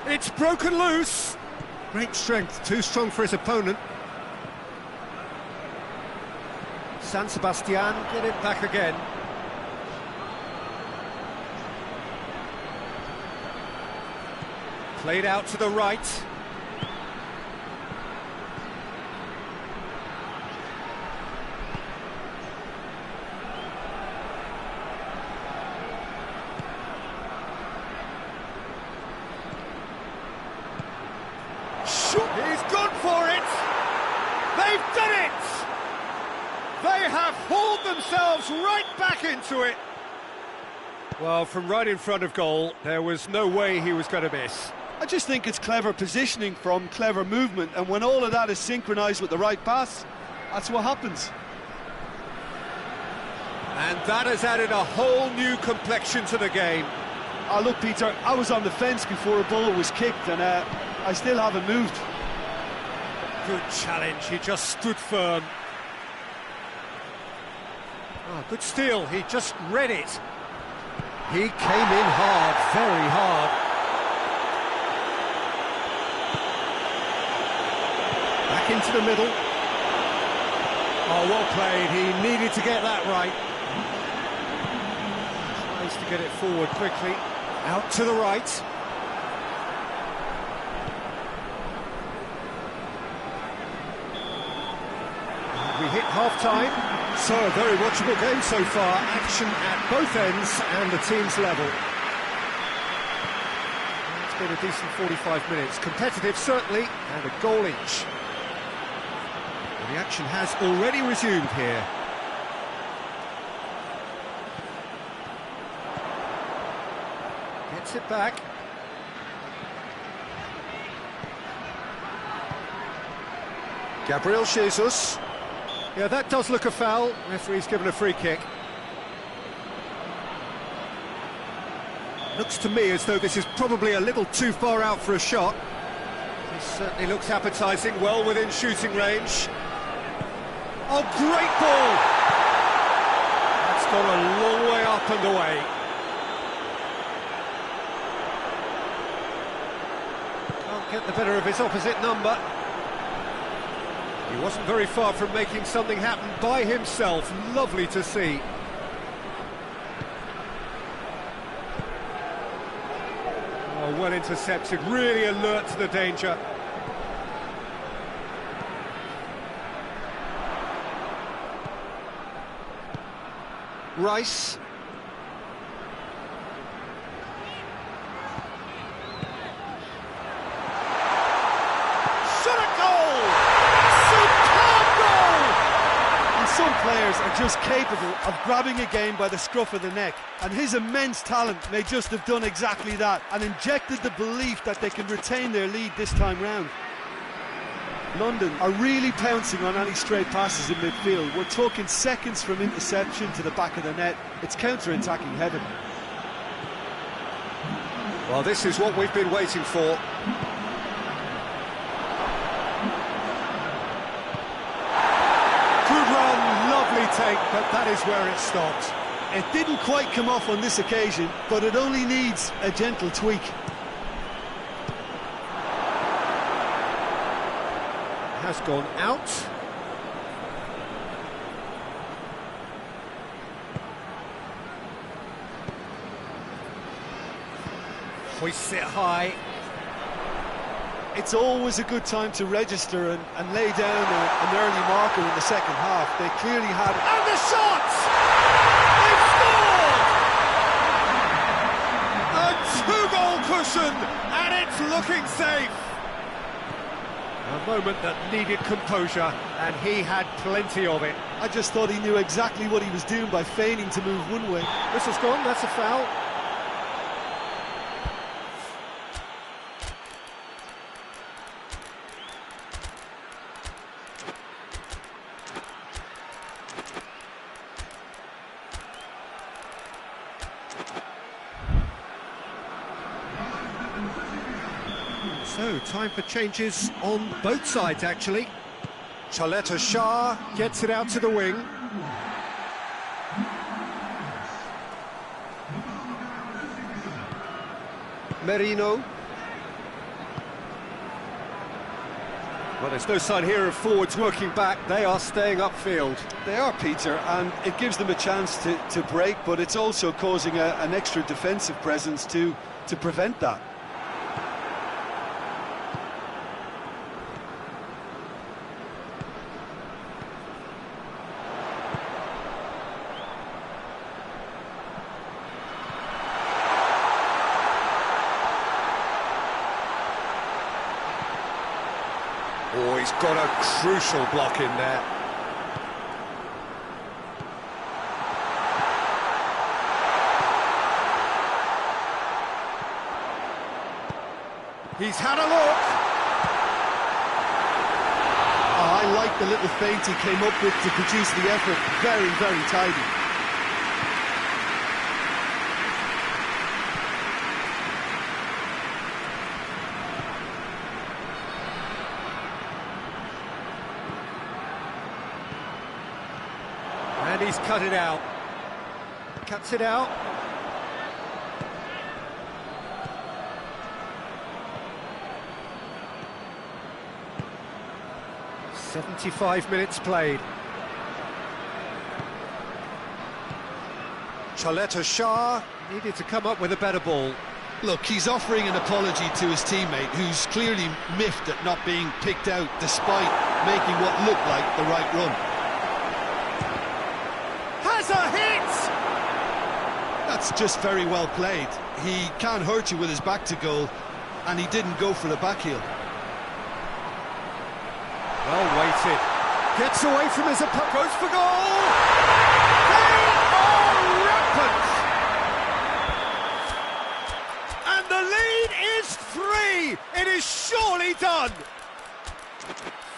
It's broken loose. Great strength, too strong for his opponent. San Sebastian get it back again. Played out to the right. He's gone for it! They've done it! have hauled themselves right back into it. Well, from right in front of goal, there was no way he was going to miss. I just think it's clever positioning from clever movement, and when all of that is synchronised with the right pass, that's what happens. And that has added a whole new complexion to the game. Oh, look, Peter, I was on the fence before a ball was kicked, and I still haven't moved. Good challenge, he just stood firm. Oh, good steal, he just read it. He came in hard, very hard. Back into the middle. Oh, well played, he needed to get that right. Tries to get it forward quickly. Out to the right. We hit half-time, so a very watchable game so far. Action at both ends and the team's level. It's been a decent 45 minutes. Competitive, certainly, and a goal each. The action has already resumed here. Gets it back. Gabriel Jesus. Yeah, that does look a foul. Referee's given a free kick. Looks to me as though this is probably a little too far out for a shot. This certainly looks appetising, well within shooting range. Oh, great ball! That's gone a long way up and away. Can't get the better of his opposite number. He wasn't very far from making something happen by himself. Lovely to see. Oh, well intercepted, really alert to the danger. Rice. Shot a goal! Superb goal! And some players are just capable of grabbing a game by the scruff of the neck, and his immense talent may just have done exactly that and injected the belief that they can retain their lead this time round. London are really pouncing on any straight passes in midfield. We're talking seconds from interception to the back of the net. It's counter-attacking heaven. Well, this is what we've been waiting for. Good run, lovely take, but that is where it stopped. It didn't quite come off on this occasion, but it only needs a gentle tweak. Has gone out. Hoists it high. It's always a good time to register and lay down an early marker in the second half. They clearly had it. And the shot! They've scored! A two-goal cushion, and it's looking safe. A moment that needed composure, and he had plenty of it. I just thought he knew exactly what he was doing by feigning to move one way. Whistle's gone, that's a foul. So, time for changes on both sides, actually. Chaleta Shah gets it out to the wing. Merino. Well, there's no sign here of forwards working back. They are staying upfield. They are, Peter, and it gives them a chance to break, but it's also causing an extra defensive presence to prevent that. Oh, he's got a crucial block in there. He's had a look. Oh, I like the little feint he came up with to produce the effort. Very, very tidy. And he's cut it out. Cuts it out. "75 minutes played. Chaleta Shah needed to come up with a better ball. Look, he's offering an apology to his teammate, who's clearly miffed at not being picked out despite making what looked like the right run. Has a hit! That's just very well played. He can't hurt you with his back to goal, and he didn't go for the back heel. Well weighted. Gets away from his opponent. Goes for goal! They are rampant! And the lead is 3! It is surely done!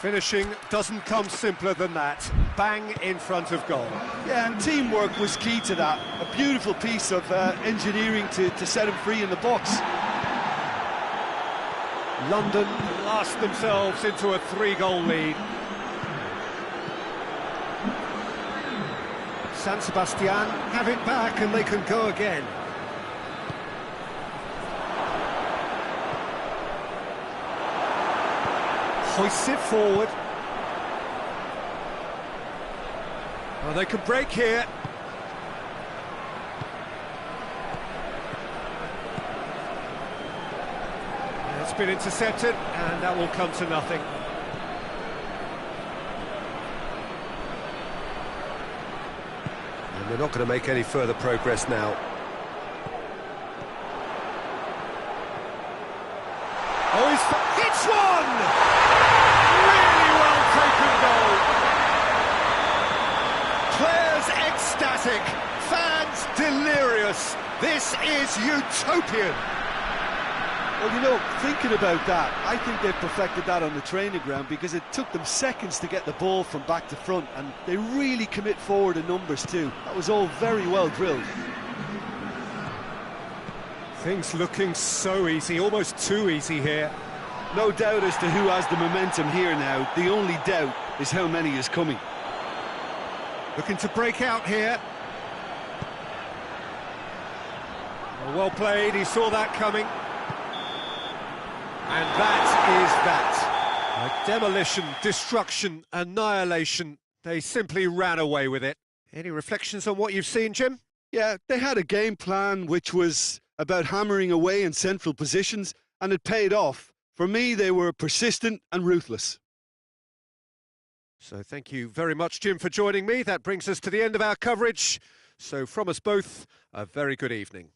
Finishing doesn't come simpler than that. Bang in front of goal. Yeah, and teamwork was key to that. A beautiful piece of engineering to set him free in the box. London blast themselves into a 3-goal lead. San Sebastian have it back and they can go again. Hoists it forward. Well, they could break here. It's been intercepted, and that will come to nothing. And they're not going to make any further progress now. Oh, he's hits one! Really well taken goal. Players ecstatic, fans delirious. This is utopian. Well, you know, thinking about that, I think they've perfected that on the training ground because it took them seconds to get the ball from back to front, and they really commit forward in numbers too. That was all very well drilled. Things looking so easy, almost too easy here. No doubt as to who has the momentum here now. The only doubt is how many is coming. Looking to break out here. Well played, he saw that coming. And that is that. A demolition, destruction, annihilation. They simply ran away with it. Any reflections on what you've seen, Jim? Yeah, they had a game plan which was about hammering away in central positions, and it paid off. For me, they were persistent and ruthless. So thank you very much, Jim, for joining me. That brings us to the end of our coverage. So from us both, a very good evening.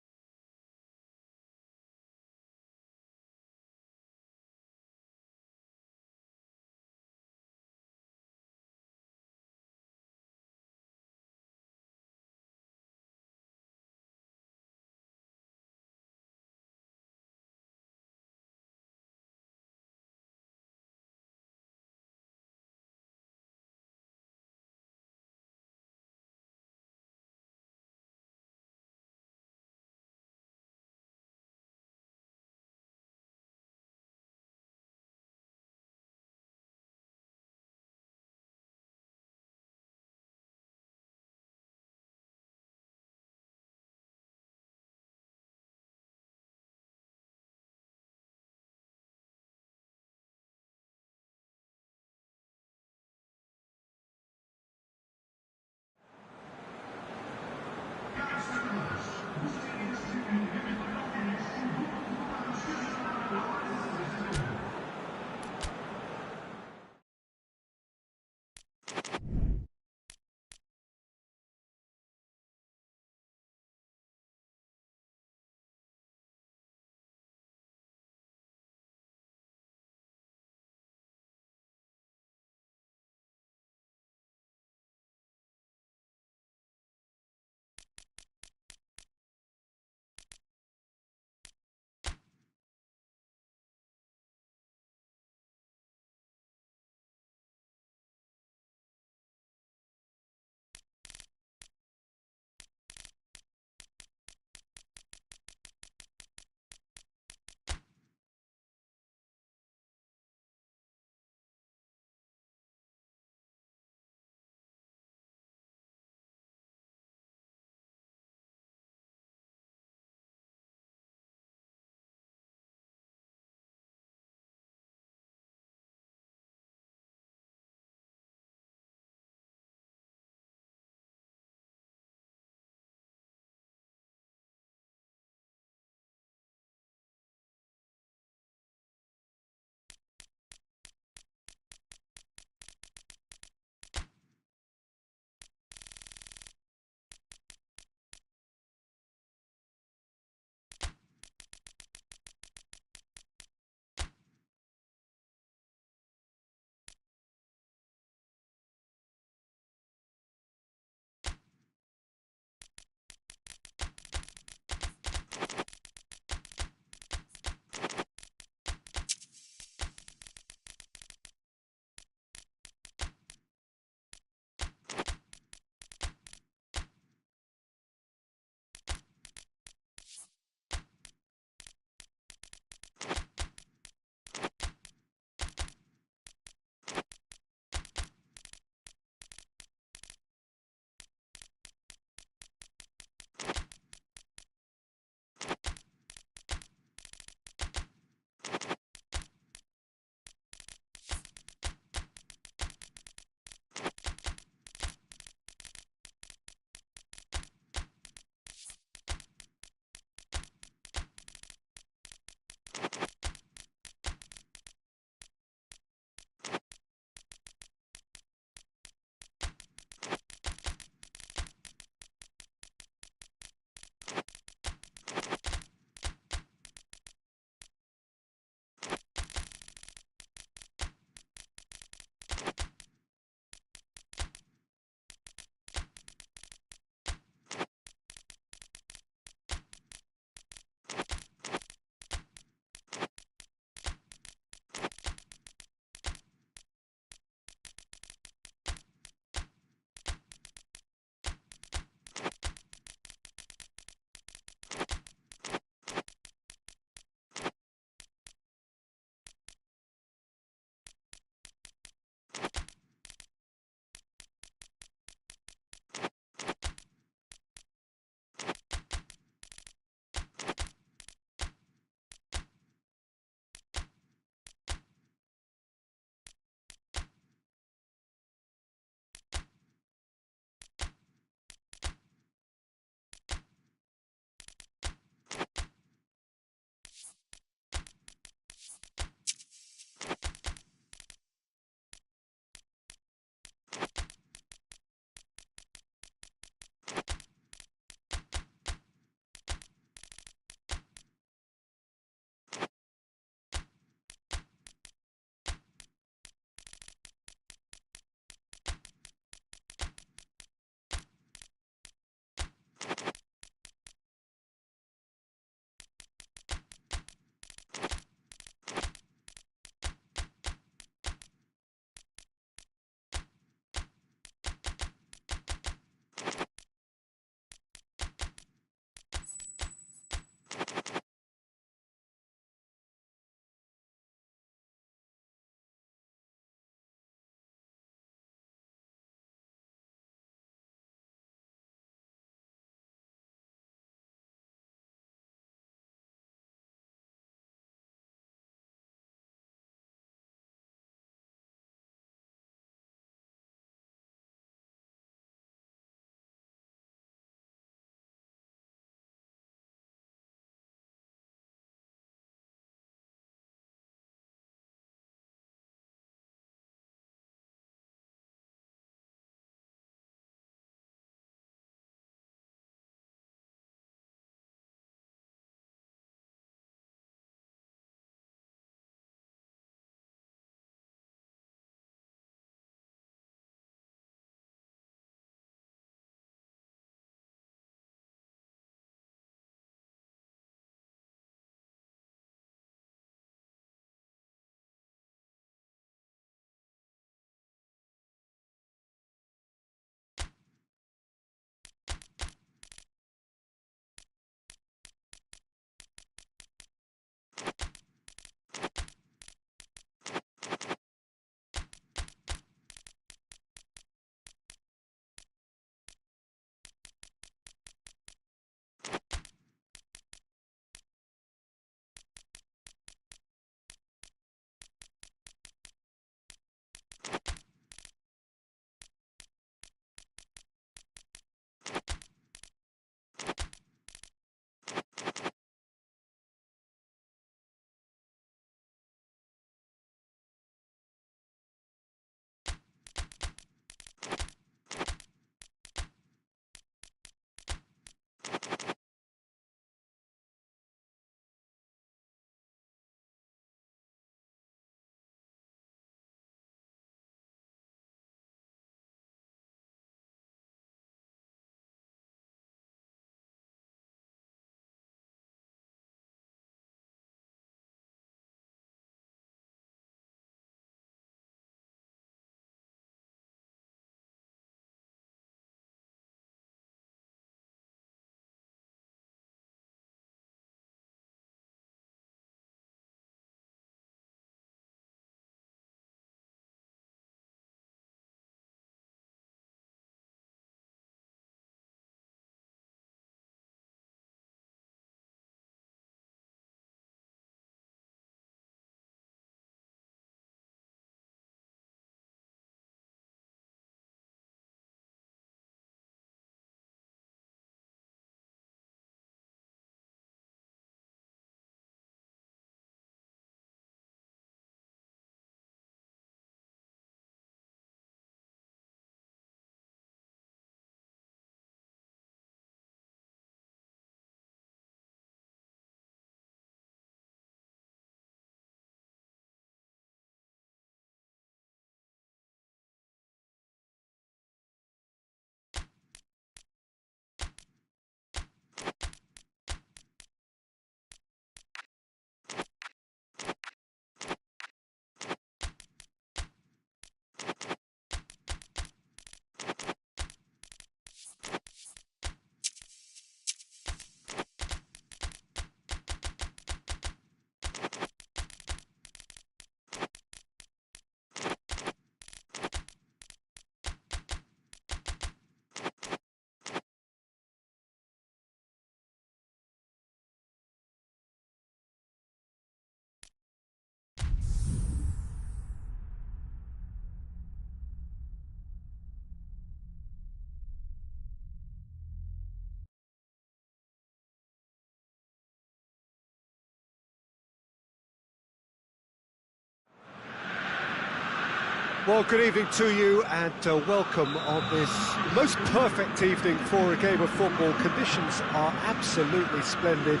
Well, good evening to you and welcome on this most perfect evening for a game of football. Conditions are absolutely splendid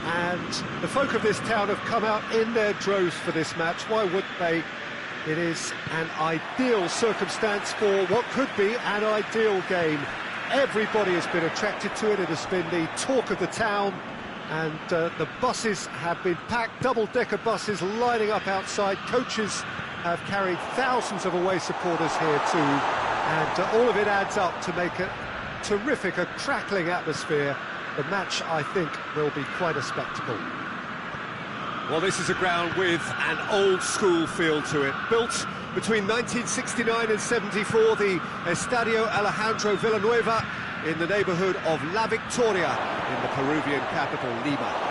and the folk of this town have come out in their droves for this match. Why wouldn't they? It is an ideal circumstance for what could be an ideal game. Everybody has been attracted to it. It has been the talk of the town, and the buses have been packed, double-decker buses lining up outside. Coaches have carried thousands of away supporters here too, and all of it adds up to make a terrific, a crackling atmosphere. The match, I think, will be quite a spectacle. Well, this is a ground with an old-school feel to it. Built between 1969 and 74, the Estadio Alejandro Villanueva in the neighbourhood of La Victoria in the Peruvian capital, Lima.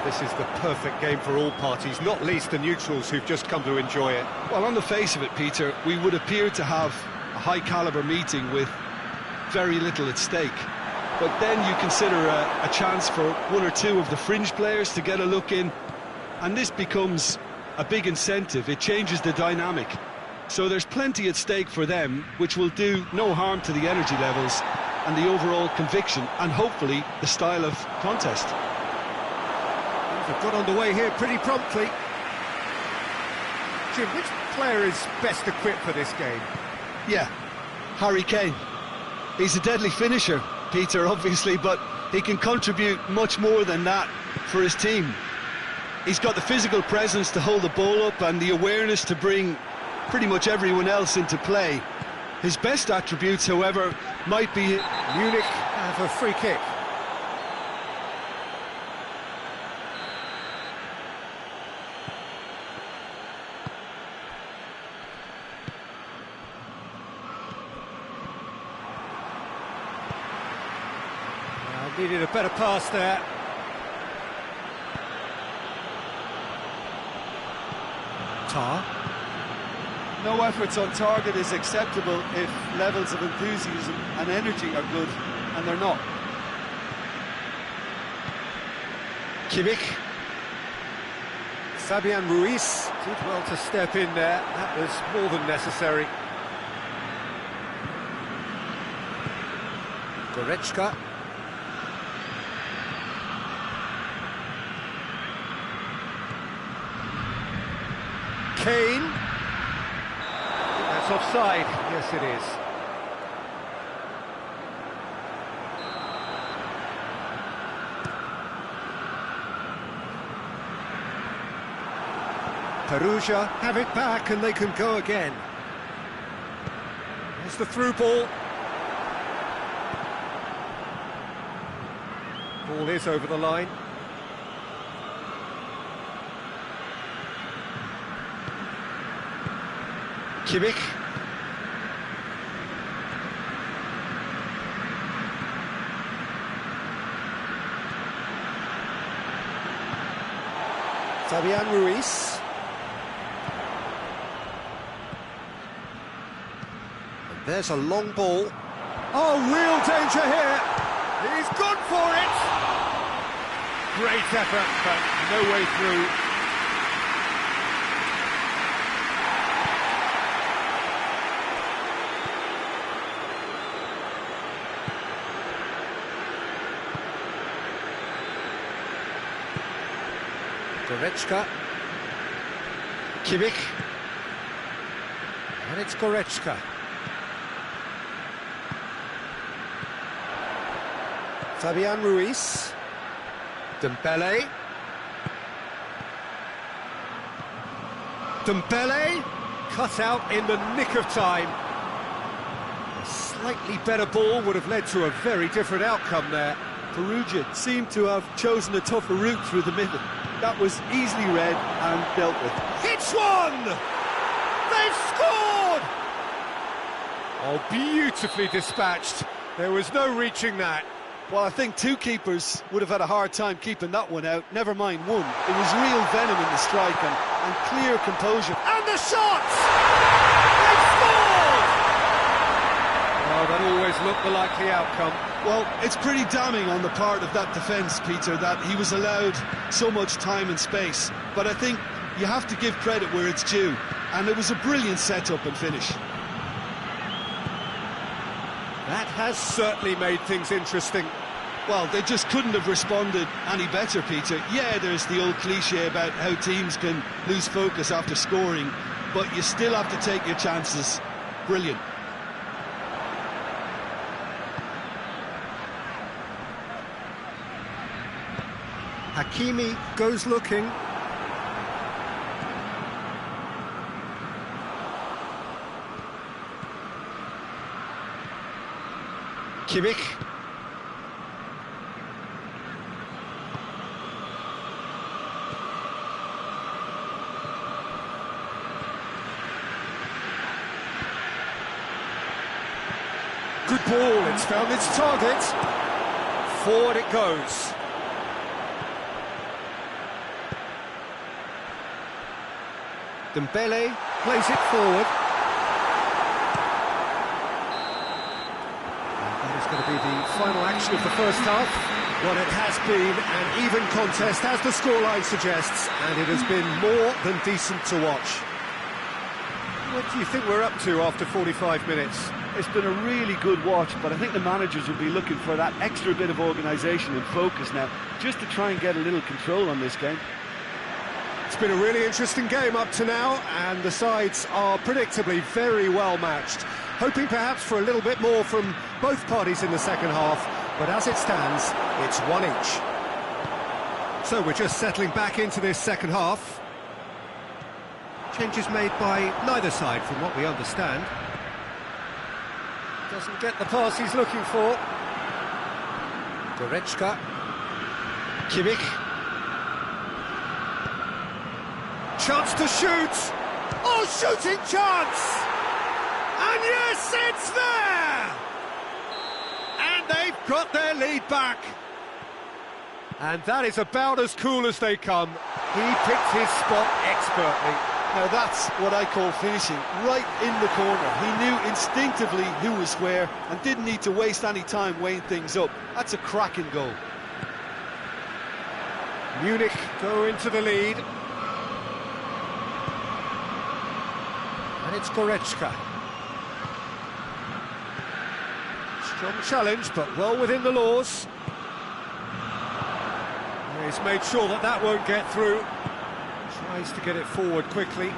This is the perfect game for all parties, not least the neutrals who've just come to enjoy it. Well, on the face of it, Peter, we would appear to have a high-caliber meeting with very little at stake. But then you consider a chance for one or two of the fringe players to get a look in, and this becomes a big incentive. It changes the dynamic. So there's plenty at stake for them, which will do no harm to the energy levels and the overall conviction, and hopefully the style of contest. They've got underway here pretty promptly. Jim, which player is best equipped for this game? Yeah, Harry Kane. He's a deadly finisher, Peter, obviously, but he can contribute much more than that for his team. He's got the physical presence to hold the ball up and the awareness to bring pretty much everyone else into play. His best attributes, however, might be... Munich have a free kick. Needed a better pass there. Tar. No efforts on target is acceptable if levels of enthusiasm and energy are good, and they're not. Kimmich. Fabian Ruiz did well to step in there. That was more than necessary. Goretzka. Kane. That's offside. Yes, it is. Perugia have it back and they can go again. There's the through ball. Ball is over the line. Kimmich. Fabian Ruiz. And there's a long ball. Oh, real danger here. He's gone for it. Great effort, but no way through. Goretzka. Kimmich. And it's Goretzka. Fabian Ruiz. Dembele. Dembele. Cut out in the nick of time. A slightly better ball would have led to a very different outcome there. Perugia seemed to have chosen a tougher route through the middle. That was easily read and dealt with. Hits one! They've scored! Oh, beautifully dispatched. There was no reaching that. Well, I think two keepers would have had a hard time keeping that one out, never mind one. It was real venom in the strike and clear composure. And the shots! They've scored! Oh, that always looked the likely outcome. Well, it's pretty damning on the part of that defence, Peter, that he was allowed so much time and space. But I think you have to give credit where it's due, and it was a brilliant setup and finish. That has certainly made things interesting. Well, they just couldn't have responded any better, Peter. Yeah, there's the old cliche about how teams can lose focus after scoring, but you still have to take your chances. Brilliant. Hakimi goes looking. Kimmich. Good ball, it's found its target. Forward it goes. Dembele plays it forward. And that is going to be the final action of the first half. Well, it has been an even contest, as the scoreline suggests, and it has been more than decent to watch. What do you think we're up to after 45 minutes? It's been a really good watch, but I think the managers will be looking for that extra bit of organisation and focus now, just to try and get a little control on this game. It's been a really interesting game up to now, and the sides are predictably very well matched. Hoping perhaps for a little bit more from both parties in the second half, but as it stands, it's one each. So we're just settling back into this second half. Changes made by neither side, from what we understand. Doesn't get the pass he's looking for. Goretzka. Kimmich. Chance to shoot! Oh, shooting chance! And yes, it's there! And they've got their lead back. And that is about as cool as they come. He picked his spot expertly. Now that's what I call finishing, right in the corner. He knew instinctively who was where and didn't need to waste any time weighing things up. That's a cracking goal. Munich go into the lead. And it's Goretzka. Strong challenge, but well within the laws. He's made sure that that won't get through. Tries to get it forward quickly.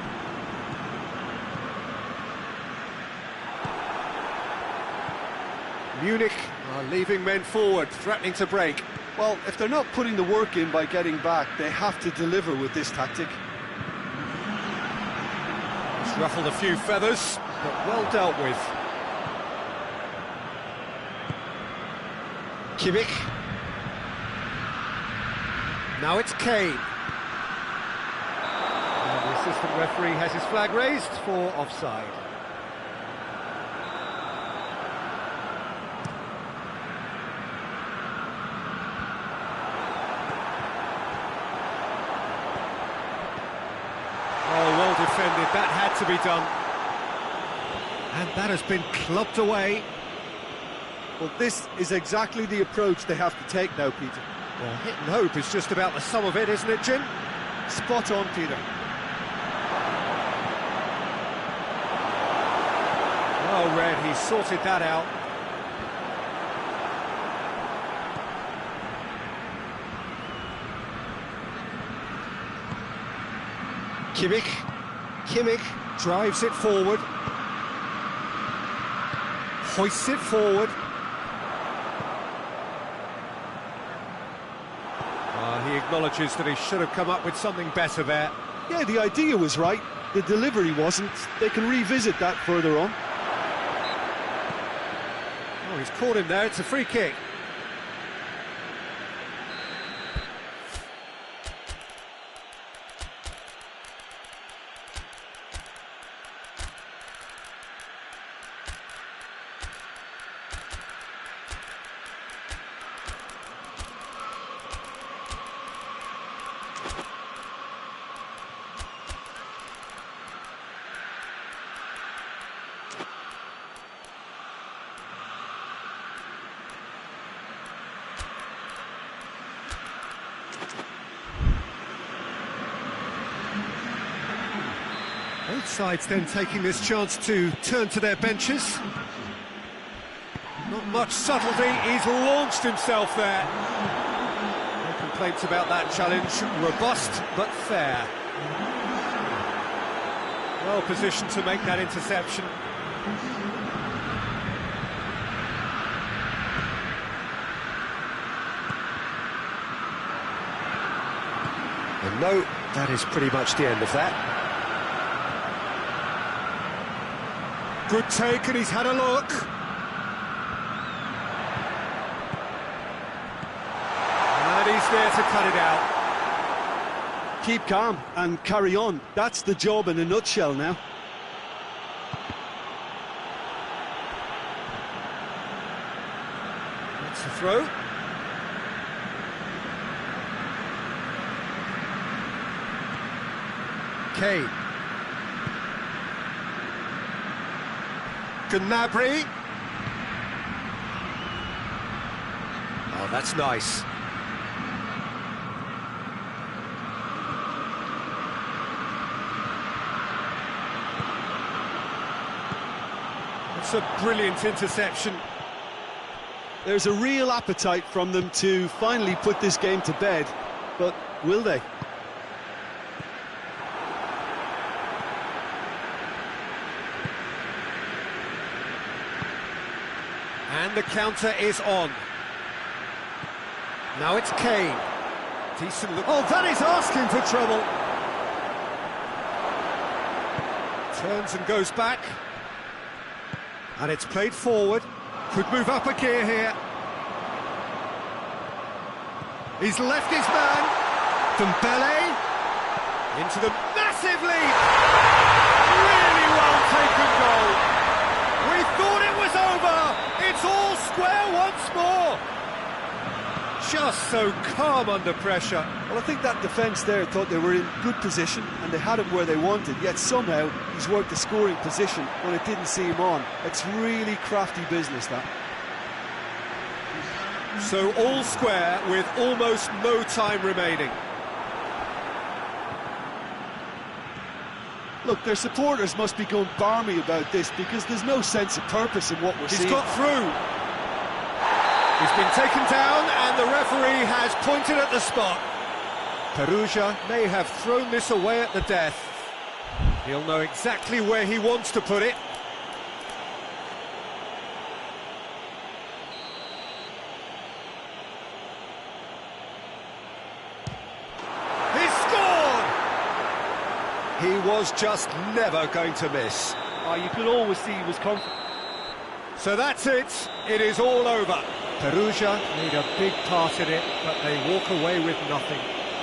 Munich are leaving men forward, threatening to break. Well, if they're not putting the work in by getting back, they have to deliver with this tactic. It's ruffled a few feathers, but well dealt with. Kimmich. Now it's Kane. And the assistant referee has his flag raised for offside. Oh, well defended, that had to be done. And that has been clubbed away. Well, this is exactly the approach they have to take now, Peter. Well, hit and hope is just about the sum of it, isn't it, Jim? Spot on, Peter. Well read, he sorted that out. Kimmich drives it forward. Hoists it forward. He acknowledges that he should have come up with something better there. Yeah, the idea was right, the delivery wasn't. They can revisit that further on. Oh, he's caught him there, it's a free kick. Both sides then taking this chance to turn to their benches. Not much subtlety, he's launched himself there. No complaints about that challenge, robust but fair. Well positioned to make that interception. And no, that is pretty much the end of that. Good take, and he's had a look. And he's there to cut it out. Keep calm and carry on. That's the job in a nutshell now. That's the throw. Kane. Gnabry. Oh, that's nice. It's a brilliant interception. There's a real appetite from them to finally put this game to bed, but will they? And the counter is on. Now it's Kane. Decent look. Oh, that is asking for trouble. Turns and goes back. And it's played forward. Could move up a gear here. He's left his man. Dembele. Into the massive lead. Really well taken goal. We thought it was over. It's all square once more. Just so calm under pressure. Well, I think that defence there thought they were in good position and they had him where they wanted, yet somehow he's worked the scoring position when it didn't see him on. It's really crafty business, that. So all square with almost no time remaining. Look, their supporters must be going barmy about this because there's no sense of purpose in what we're seeing. He's got through. He's been taken down and the referee has pointed at the spot. Perugia may have thrown this away at the death. He'll know exactly where he wants to put it. He's scored! He was just never going to miss. You could always see he was confident. So that's it. It is all over. Perugia made a big part in it, but they walk away with nothing.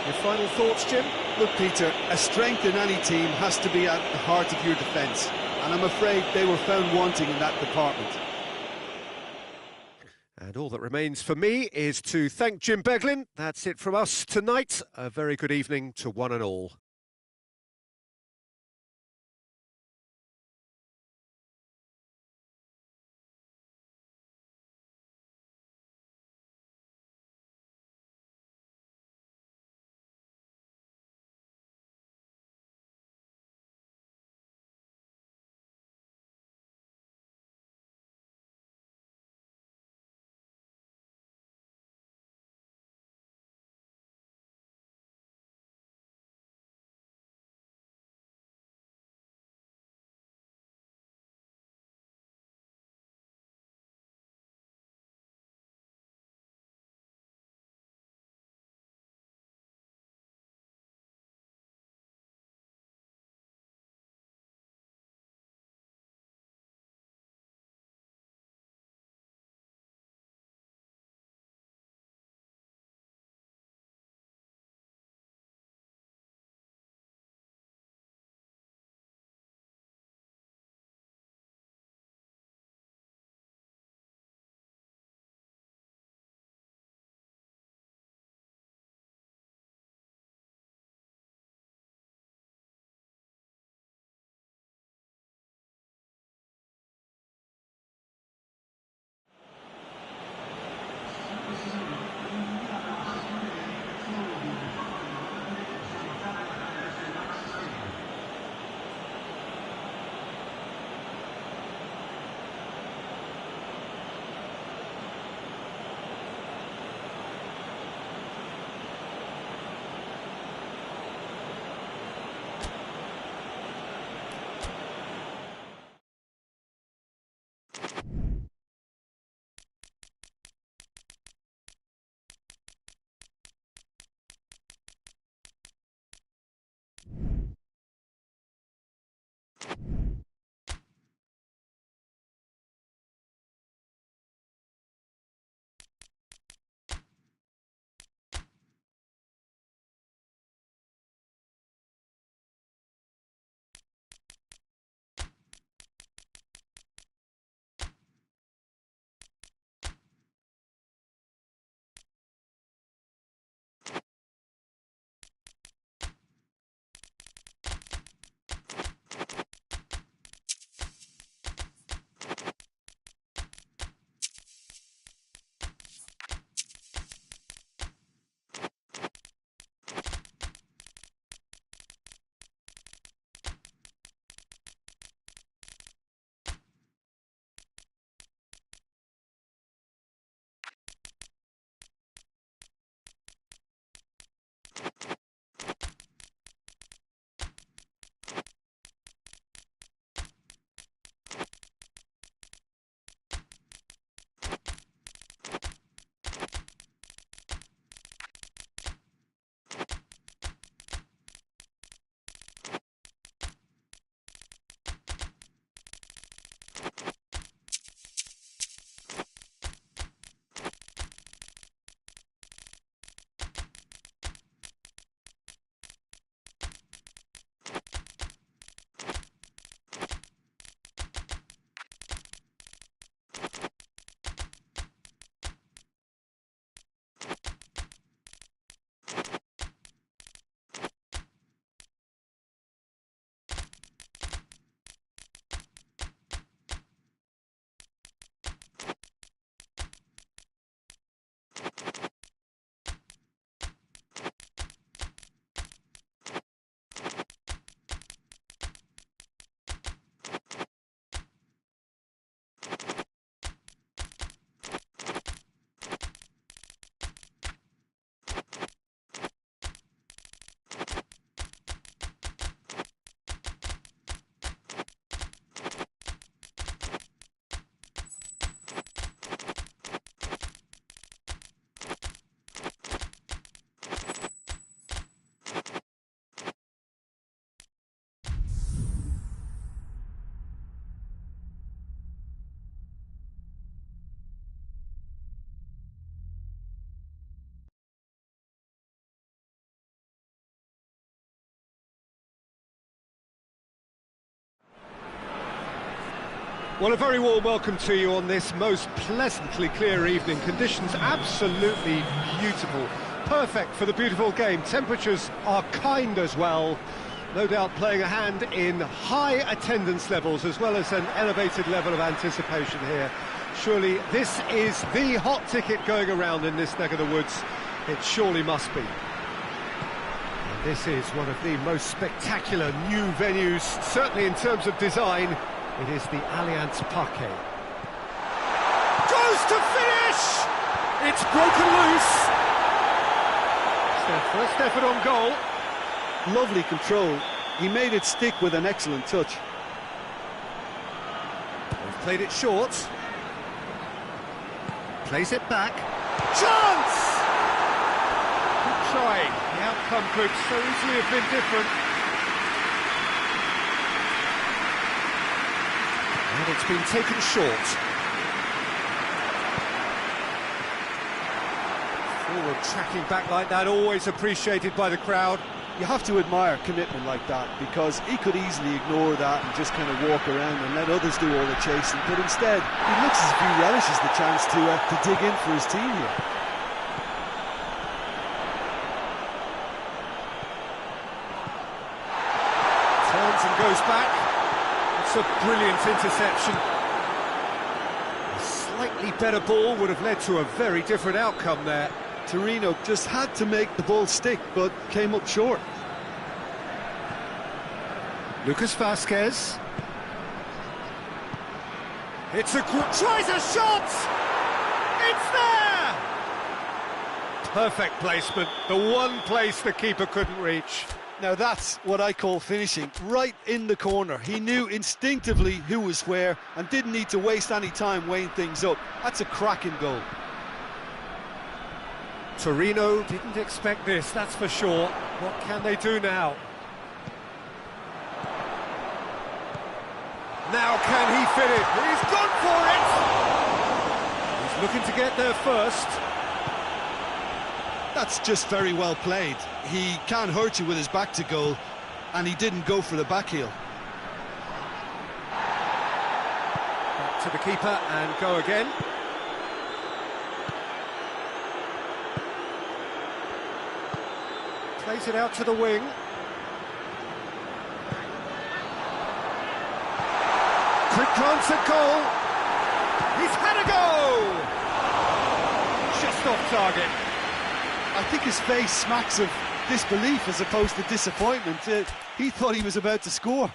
Your final thoughts, Jim? Look, Peter, a strength in any team has to be at the heart of your defence, and I'm afraid they were found wanting in that department. And all that remains for me is to thank Jim Beglin. That's it from us tonight. A very good evening to one and all. Well, a very warm welcome to you on this most pleasantly clear evening. Conditions absolutely beautiful. Perfect for the beautiful game. Temperatures are kind as well. No doubt playing a hand in high attendance levels as well as an elevated level of anticipation here. Surely this is the hot ticket going around in this neck of the woods. It surely must be. And this is one of the most spectacular new venues, certainly in terms of design. It is the Allianz Parquet. Goes to finish! It's broken loose. It's their first effort on goal. Lovely control. He made it stick with an excellent touch. They've played it short. Plays it back. Chance! Good trying. The outcome could so easily have been different. And it's been taken short. Forward tracking back like that, always appreciated by the crowd. You have to admire commitment like that, because he could easily ignore that and just kind of walk around and let others do all the chasing, but instead he looks as if he relishes the chance to dig in for his team here. Turns and goes back. It's a brilliant interception. A slightly better ball would have led to a very different outcome there. Torino just had to make the ball stick, but came up short. Lucas Vázquez. Tries a shot! It's there! Perfect placement, the one place the keeper couldn't reach. Now that's what I call finishing, right in the corner. He knew instinctively who was where and didn't need to waste any time weighing things up. That's a cracking goal. Torino didn't expect this, that's for sure. What can they do now? Now can he fit it? He's gone for it! He's looking to get there first. That's just very well played. He can't hurt you with his back to goal, and he didn't go for the back heel. Back to the keeper and go again. Plays it out to the wing. Quick glance at goal. He's had a go! Just off target. I think his face smacks of disbelief as opposed to disappointment. He thought he was about to score.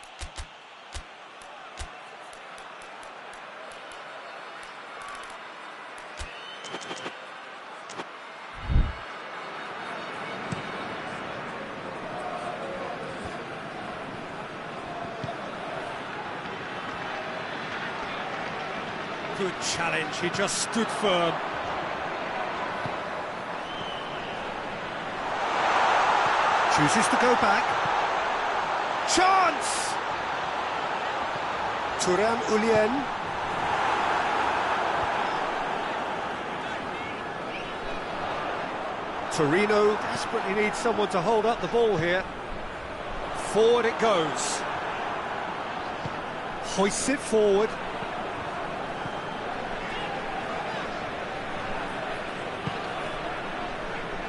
Good challenge, he just stood firm. Chooses to go back. Chance! Thuram Ulien. Torino desperately needs someone to hold up the ball here. Forward it goes. Hoists it forward.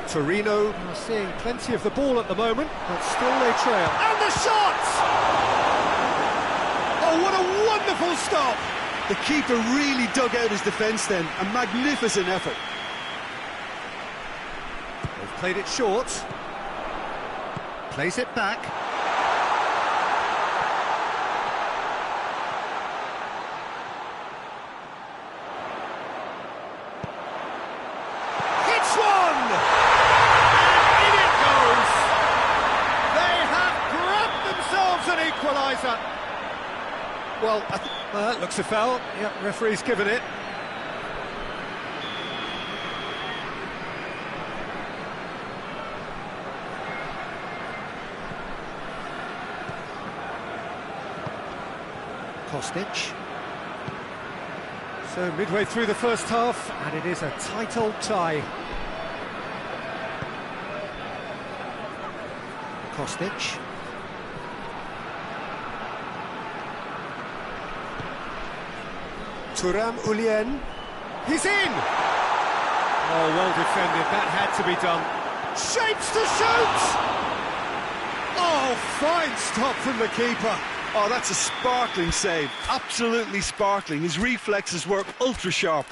Torino are seeing plenty of the ball at the moment, but still they trail. And the shot! Oh, what a wonderful stop! The keeper really dug out his defence then. A magnificent effort. They've played it short. Plays it back. Hits one! An equaliser. Well, that looks a foul. Yep, referee's given it. Kostic. So midway through the first half, and it is a tight old tie. Kostic. Thuram Ulien. He's in! Oh, well defended. That had to be done. Shapes to shoot! Oh, fine stop from the keeper. Oh, that's a sparkling save. Absolutely sparkling. His reflexes were ultra sharp.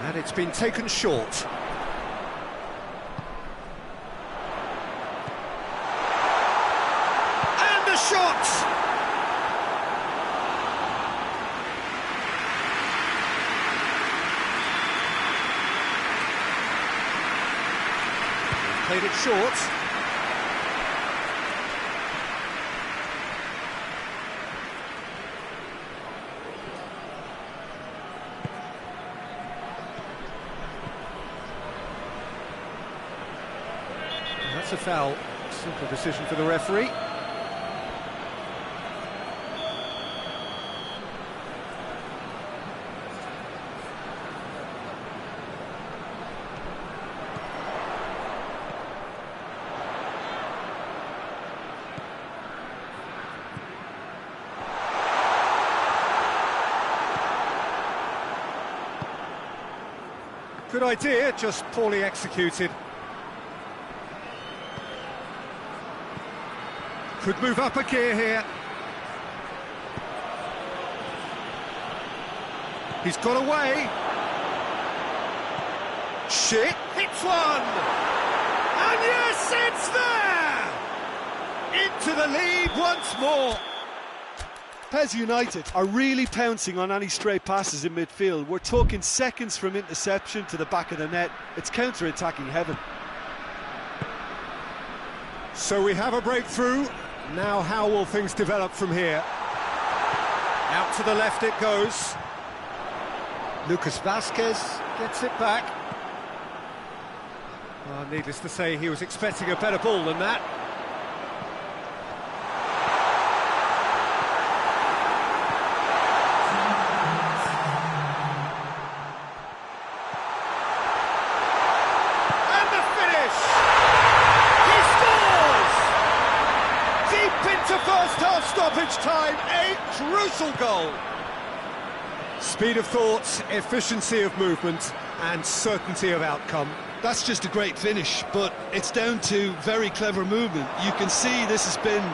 And it's been taken short. And the shot! Played it short. That's a foul. Simple decision for the referee. Good idea, just poorly executed. Could move up a gear here. He's got away. Shit, hits one! And yes, it's there! Into the lead once more. PES United are really pouncing on any stray passes in midfield. We're talking seconds from interception to the back of the net. It's counter-attacking heaven. So we have a breakthrough. Now how will things develop from here? Out to the left it goes. Lucas Vasquez gets it back. Well, needless to say, he was expecting a better ball than that. And the finish! He scores! Deep into first half stoppage time, a crucial goal. Speed of thought, efficiency of movement, and certainty of outcome. That's just a great finish, but it's down to very clever movement. You can see this has been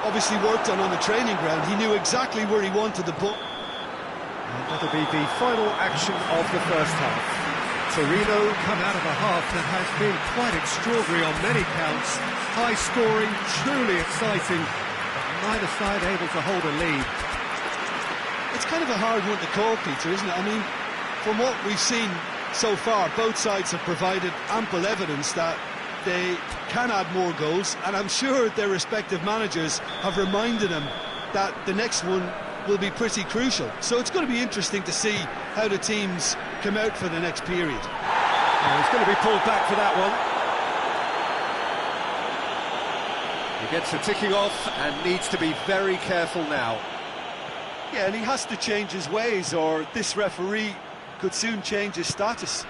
obviously worked on the training ground. He knew exactly where he wanted the ball. And that'll be the final action of the first half. Torino come out of a half that has been quite extraordinary on many counts. High scoring, truly exciting, but neither side able to hold a lead. It's kind of a hard one to call, Peter, isn't it? I mean, from what we've seen so far, both sides have provided ample evidence that they can add more goals, and I'm sure their respective managers have reminded them that the next one will be pretty crucial. So it's going to be interesting to see how the teams come out for the next period. Oh, he's going to be pulled back for that one. He gets the ticking off and needs to be very careful now. Yeah, and he has to change his ways, or this referee could soon change his status.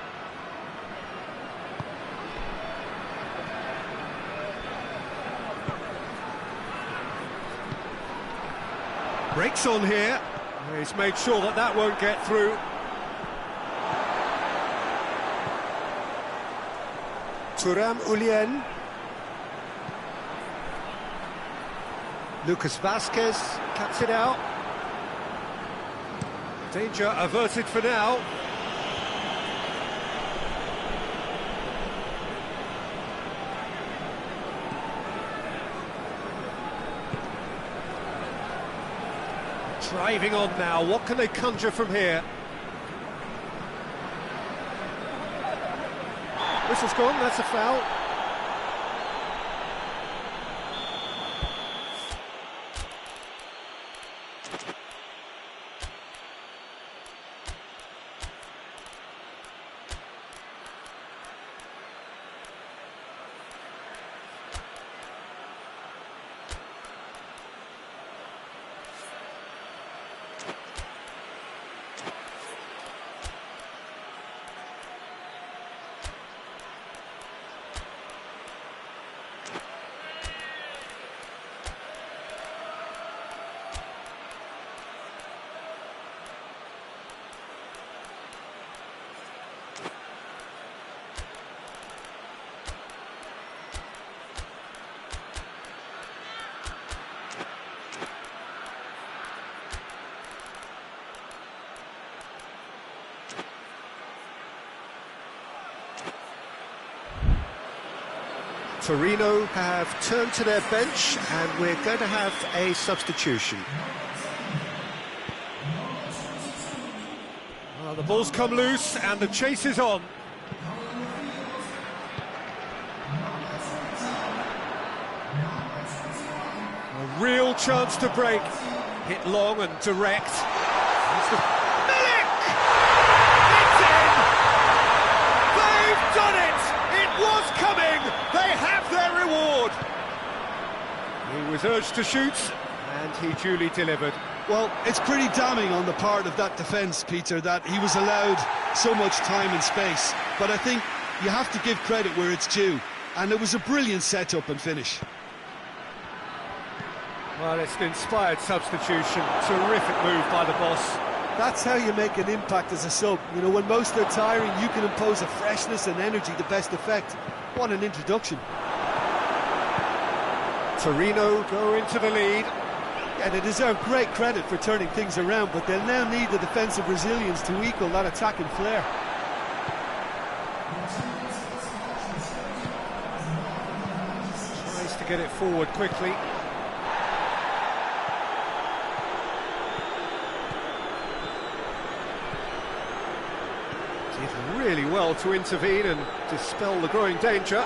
Breaks on here. He's made sure that that won't get through. Thuram Ulien. Lucas Vasquez cuts it out. Danger averted for now. Driving on now, what can they conjure from here? Whistle's gone, that's a foul. Torino have turned to their bench, and we're going to have a substitution. Well, the ball's come loose, and the chase is on. A real chance to break. Hit long and direct. Milik! It's in! They've done it! It was coming! They have their reward! He was urged to shoot, and he duly delivered. Well, it's pretty damning on the part of that defence, Peter, that he was allowed so much time and space. But I think you have to give credit where it's due. And it was a brilliant set-up and finish. Well, it's an inspired substitution. Terrific move by the boss. That's how you make an impact as a sub. You know, when most are tiring, you can impose a freshness and energy to best effect. What an introduction. Torino go into the lead. Yeah, they deserve great credit for turning things around, but they'll now need the defensive resilience to equal that attacking flair. Tries to get it forward quickly. Did really well to intervene and dispel the growing danger.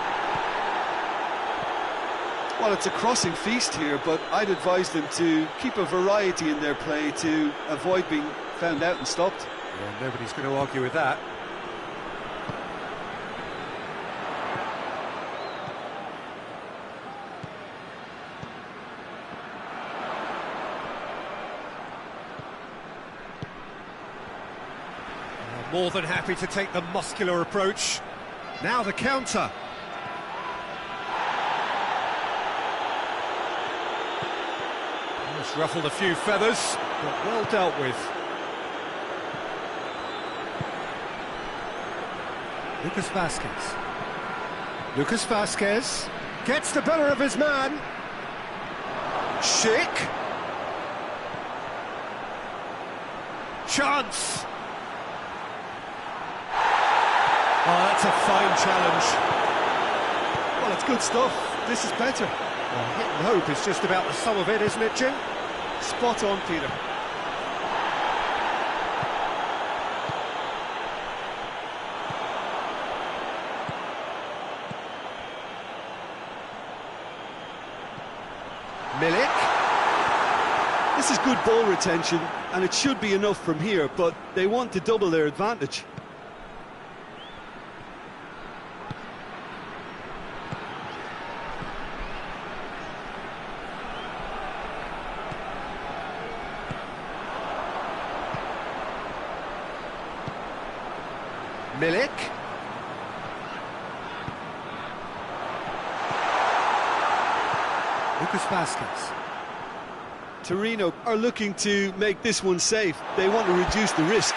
Well, it's a crossing feast here, but I'd advise them to keep a variety in their play to avoid being found out and stopped. Yeah, nobody's going to argue with that. More than happy to take the muscular approach. Now the counter. It's ruffled a few feathers, but well dealt with. Lucas Vasquez. Lucas Vasquez gets the better of his man. Schick. Chance. Oh, that's a fine challenge. Well, it's good stuff. This is better. Well, hit and hope is just about the sum of it, isn't it, Jim? Spot on, Peter. Milik. This is good ball retention, and it should be enough from here, but they want to double their advantage. Milik. Lucas Vasquez. Torino are looking to make this one safe. They want to reduce the risk.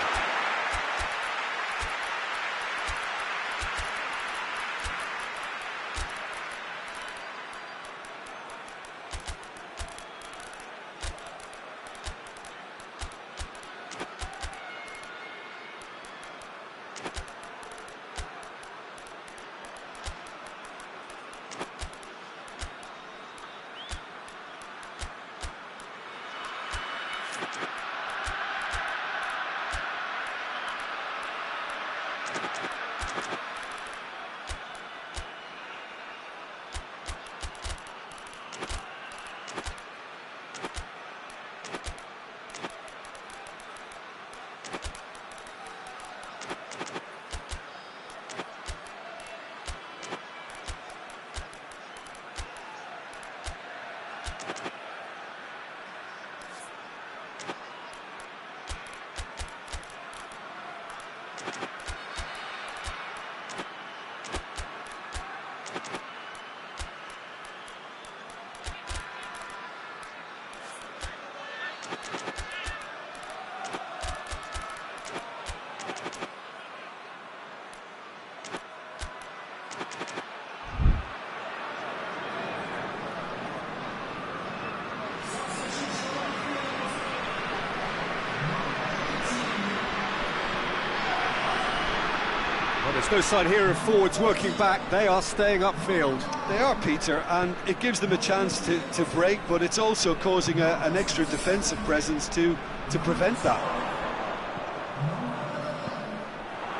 no sign here of forwards working back. They are staying upfield. They are, Peter, and it gives them a chance to break, but it's also causing an extra defensive presence to prevent that.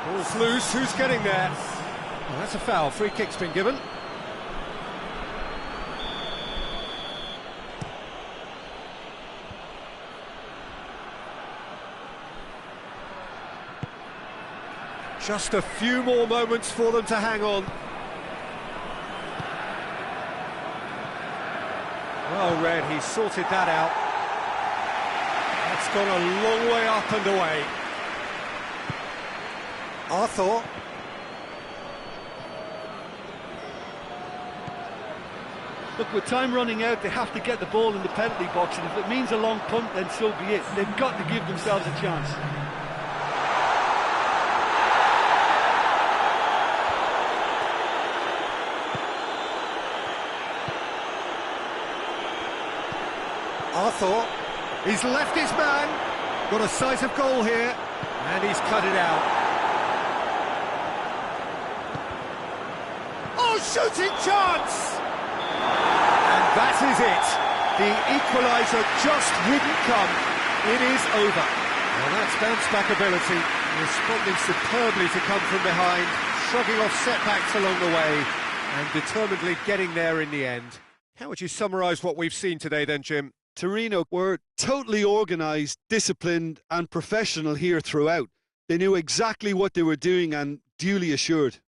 Ball's loose, who's getting there? Well, that's a foul, free kick's been given. Just a few more moments for them to hang on. Well read, he sorted that out. That's gone a long way up and away. Arthur. Look, with time running out, they have to get the ball in the penalty box, and if it means a long punt, then so be it. They've got to give themselves a chance. Arthur, he's left his man, got a sight of goal here, and he's cut it out. Oh, shooting chance! And that is it. The equaliser just wouldn't come. It is over. Well, that's bounce-back ability, responding superbly to come from behind, shrugging off setbacks along the way, and determinedly getting there in the end. How would you summarise what we've seen today then, Jim? Torino were totally organised, disciplined and professional here throughout. They knew exactly what they were doing and duly assured.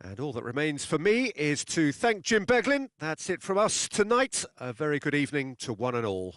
And all that remains for me is to thank Jim Beglin. That's it from us tonight. A very good evening to one and all.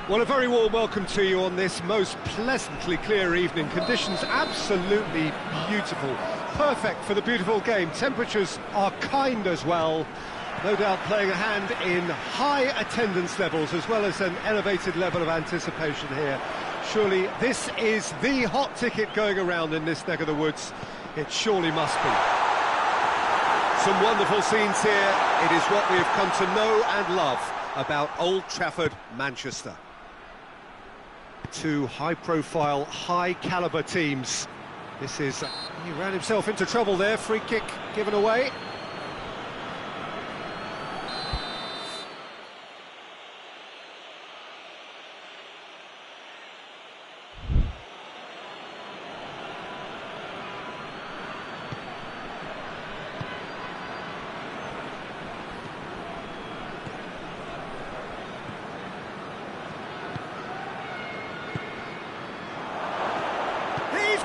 Well, a very warm welcome to you on this most pleasantly clear evening. Conditions absolutely beautiful. Perfect for the beautiful game. Temperatures are kind as well. No doubt playing a hand in high attendance levels as well as an elevated level of anticipation here. Surely this is the hot ticket going around in this neck of the woods. It surely must be. Some wonderful scenes here. It is what we have come to know and love about Old Trafford, Manchester. Two high-profile, high-caliber teams. This is... he ran himself into trouble there. Free kick given away.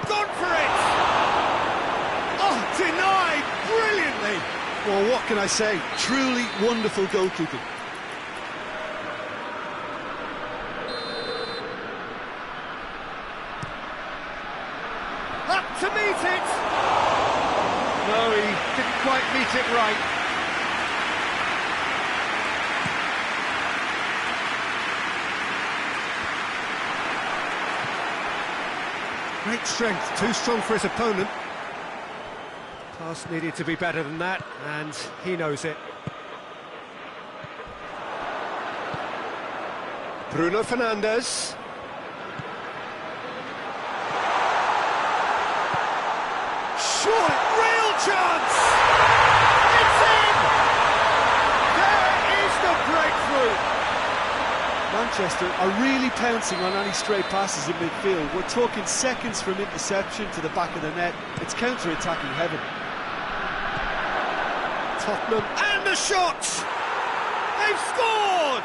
Gone for it! Oh, denied brilliantly! Well, what can I say? Truly wonderful goalkeeping. Up to meet it! No, he didn't quite meet it right. Great strength, too strong for his opponent. Pass needed to be better than that, and he knows it. Bruno Fernandes. Short, real chance! It's in! There is the breakthrough! Manchester are really pouncing on any stray passes in midfield. We're talking seconds from interception to the back of the net. It's counter-attacking heaven. Tottenham, And the shot! They've scored!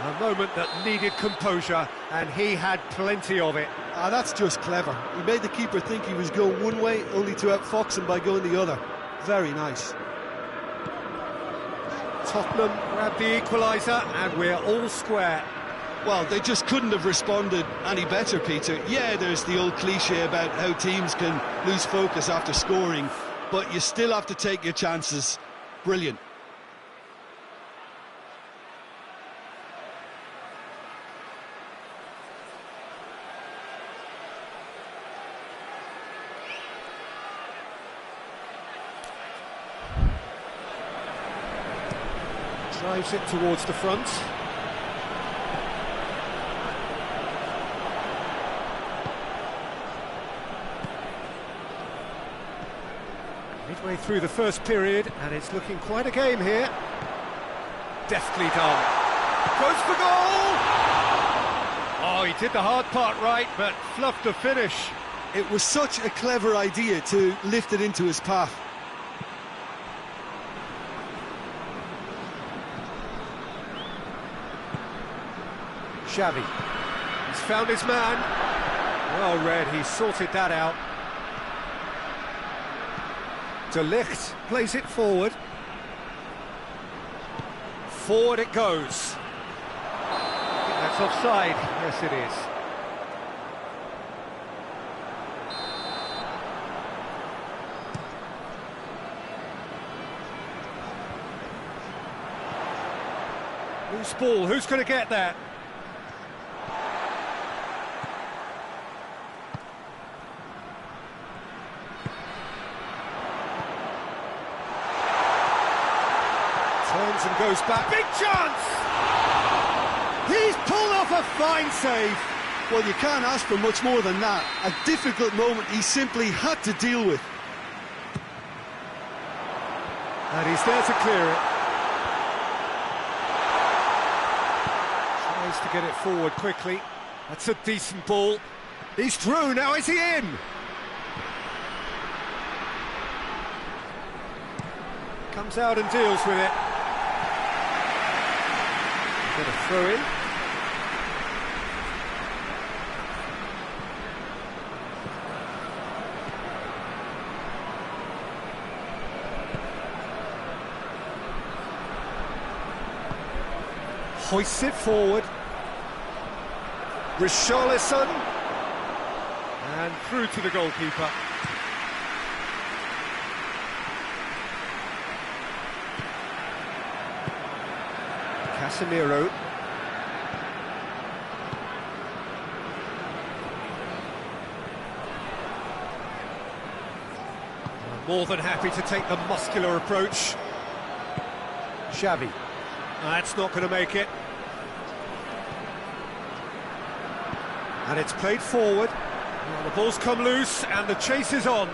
a moment that needed composure, and he had plenty of it. Ah, that's just clever. He made the keeper think he was going one way, only to outfox him by going the other. Very nice. Tottenham grabbed the equaliser, and we're all square. Well, they just couldn't have responded any better, Peter. Yeah, there's the old cliche about how teams can lose focus after scoring, but you still have to take your chances. Brilliant. Drives it towards the front. Midway through the first period, and it's looking quite a game here. Deftly done. Goes for goal! Oh, he did the hard part right, but fluffed the finish. It was such a clever idea to lift it into his path. Xavi. He's found his man. Well read, he sorted that out. De Ligt plays it forward. Forward it goes. I think that's offside. Yes, it is. Loose ball, who's going to get that? Turns and goes back. Big chance! He's pulled off a fine save. Well, you can't ask for much more than that. A difficult moment he simply had to deal with. And he's there to clear it. Tries to get it forward quickly. That's a decent ball. He's through, now is he in? Comes out and deals with it. Get a throw in. Hoists it forward. Richarlison. And through to the goalkeeper. Casemiro. More than happy to take the muscular approach. Xavi. That's not going to make it. And it's played forward. Well, the ball's come loose and the chase is on.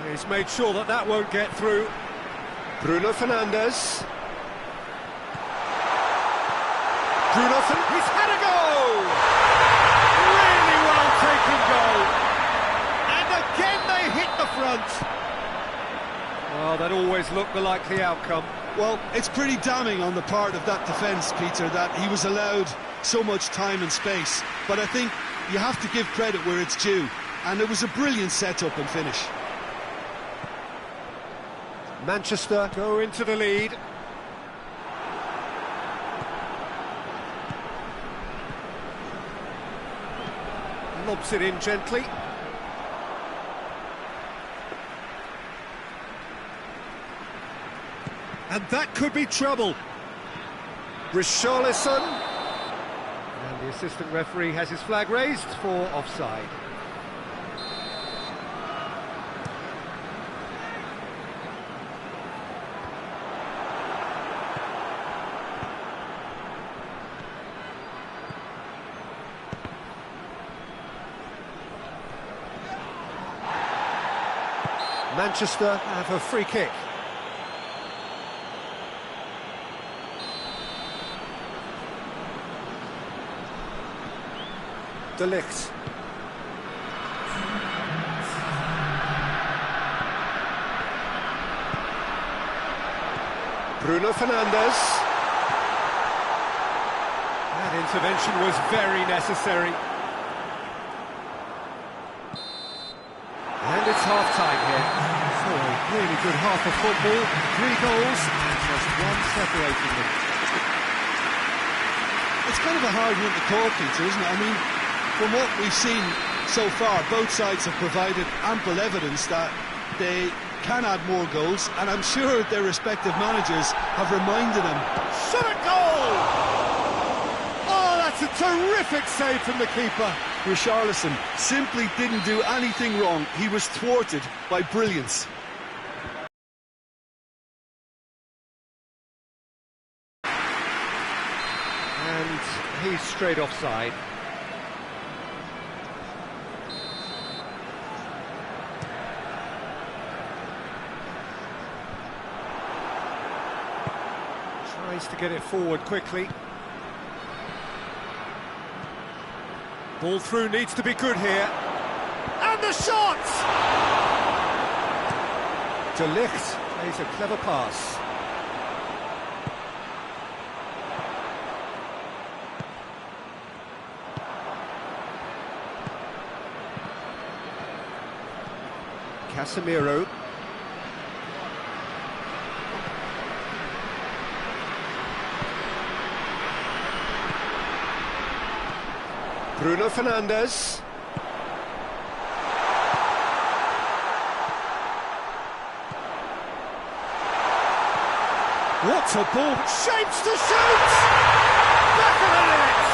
He's made sure that that won't get through. Bruno Fernandes. He's had a goal! Really well taken goal. And again they hit the front. Well, that always looked the likely outcome. Well, it's pretty damning on the part of that defence, Peter, that he was allowed so much time and space. But I think you have to give credit where it's due. And it was a brilliant set-up and finish. Manchester go into the lead. Lobs it in gently. And that could be trouble. Richarlison. And the assistant referee has his flag raised for offside. Manchester have a free kick. De Ligt. Bruno Fernandes. That intervention was very necessary. And it's half-time here. So a really good half of football, 3 goals and just one separating them. It's kind of a hard one to call, Peter, isn't it? I mean, from what we've seen so far, both sides have provided ample evidence that they can add more goals, and I'm sure their respective managers have reminded them. Shot a goal! Oh, that's a terrific save from the keeper. Richarlison simply didn't do anything wrong. He was thwarted by brilliance. And he's straight offside. Tries to get it forward quickly. Ball through needs to be good here. And the shot! De Ligt plays a clever pass. Casemiro. Bruno Fernandes. What a ball! Shapes to shoot! Back of the net!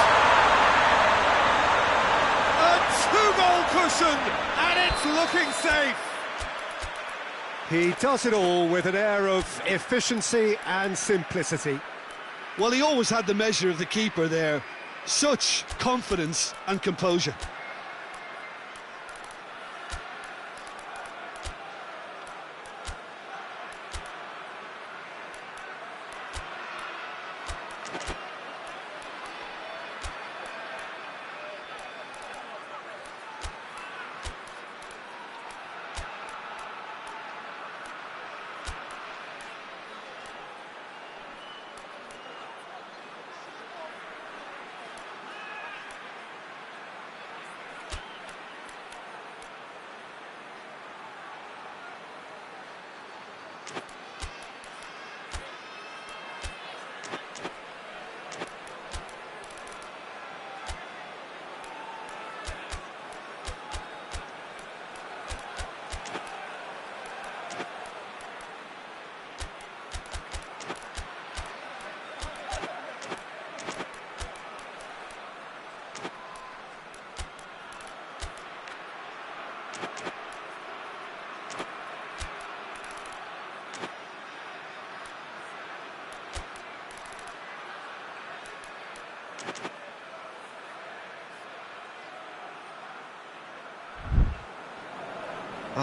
A 2-goal cushion, and it's looking safe. He does it all with an air of efficiency and simplicity. Well, he always had the measure of the keeper there. Such confidence and composure.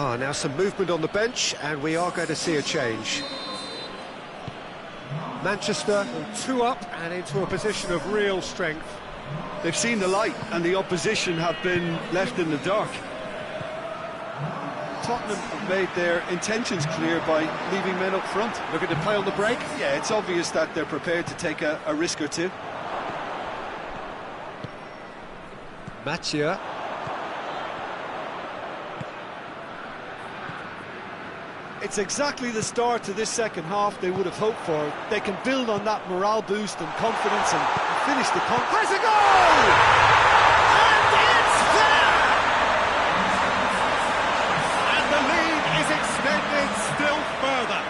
Ah, now some movement on the bench, and we are going to see a change. Manchester 2 up and into a position of real strength. They've seen the light, and the opposition have been left in the dark. Tottenham have made their intentions clear by leaving men up front. Looking to play on the break. Yeah, it's obvious that they're prepared to take a risk or two. Mathieu. It's exactly the start to this second half they would have hoped for. They can build on that morale boost and confidence and finish the Has a goal! And it's there! And the lead is extended still further.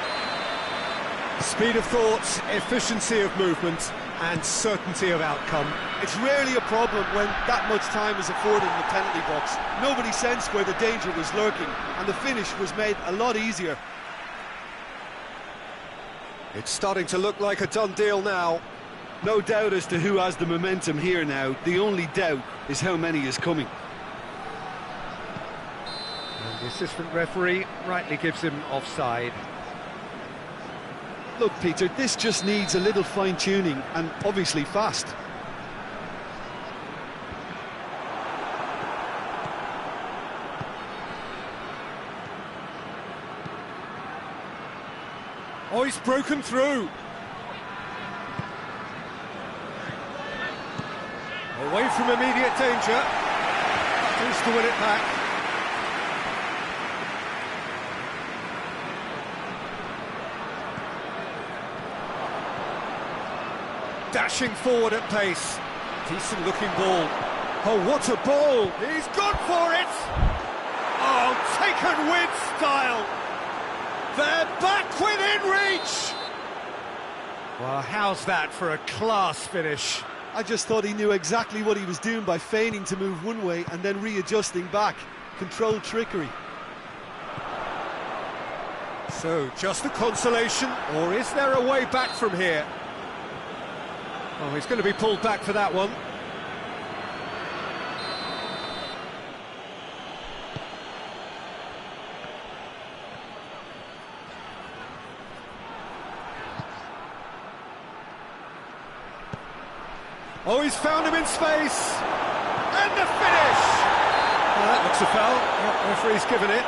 Speed of thought, efficiency of movement, and certainty of outcome. It's rarely a problem when that much time is afforded in the penalty box. Nobody sensed where the danger was lurking, and the finish was made a lot easier. It's starting to look like a done deal now. No doubt as to who has the momentum here now. The only doubt is how many is coming. And the assistant referee rightly gives him offside. Look, Peter, this just needs a little fine-tuning, and obviously fast. Oh, he's broken through. Away from immediate danger. Who's to win it back? Dashing forward at pace. Decent looking ball. Oh, what a ball! He's gone for it! Oh, taken with style! They're back within reach! Well, how's that for a class finish? I just thought he knew exactly what he was doing by feigning to move one way and then readjusting back. Controlled trickery. So, just a consolation, or is there a way back from here? Oh, he's going to be pulled back for that one. Oh, he's found him in space! And the finish! Oh, that looks a foul. Yep, referee's given it.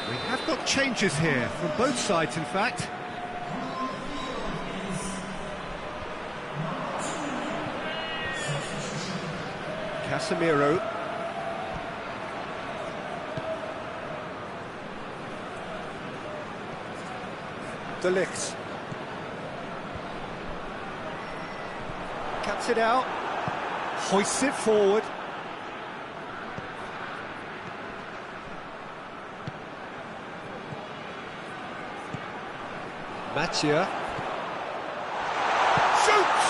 We have got changes here, from both sides in fact. Casemiro. De Ligt. Cuts it out. Hoists it forward. Mathieu. Shoots!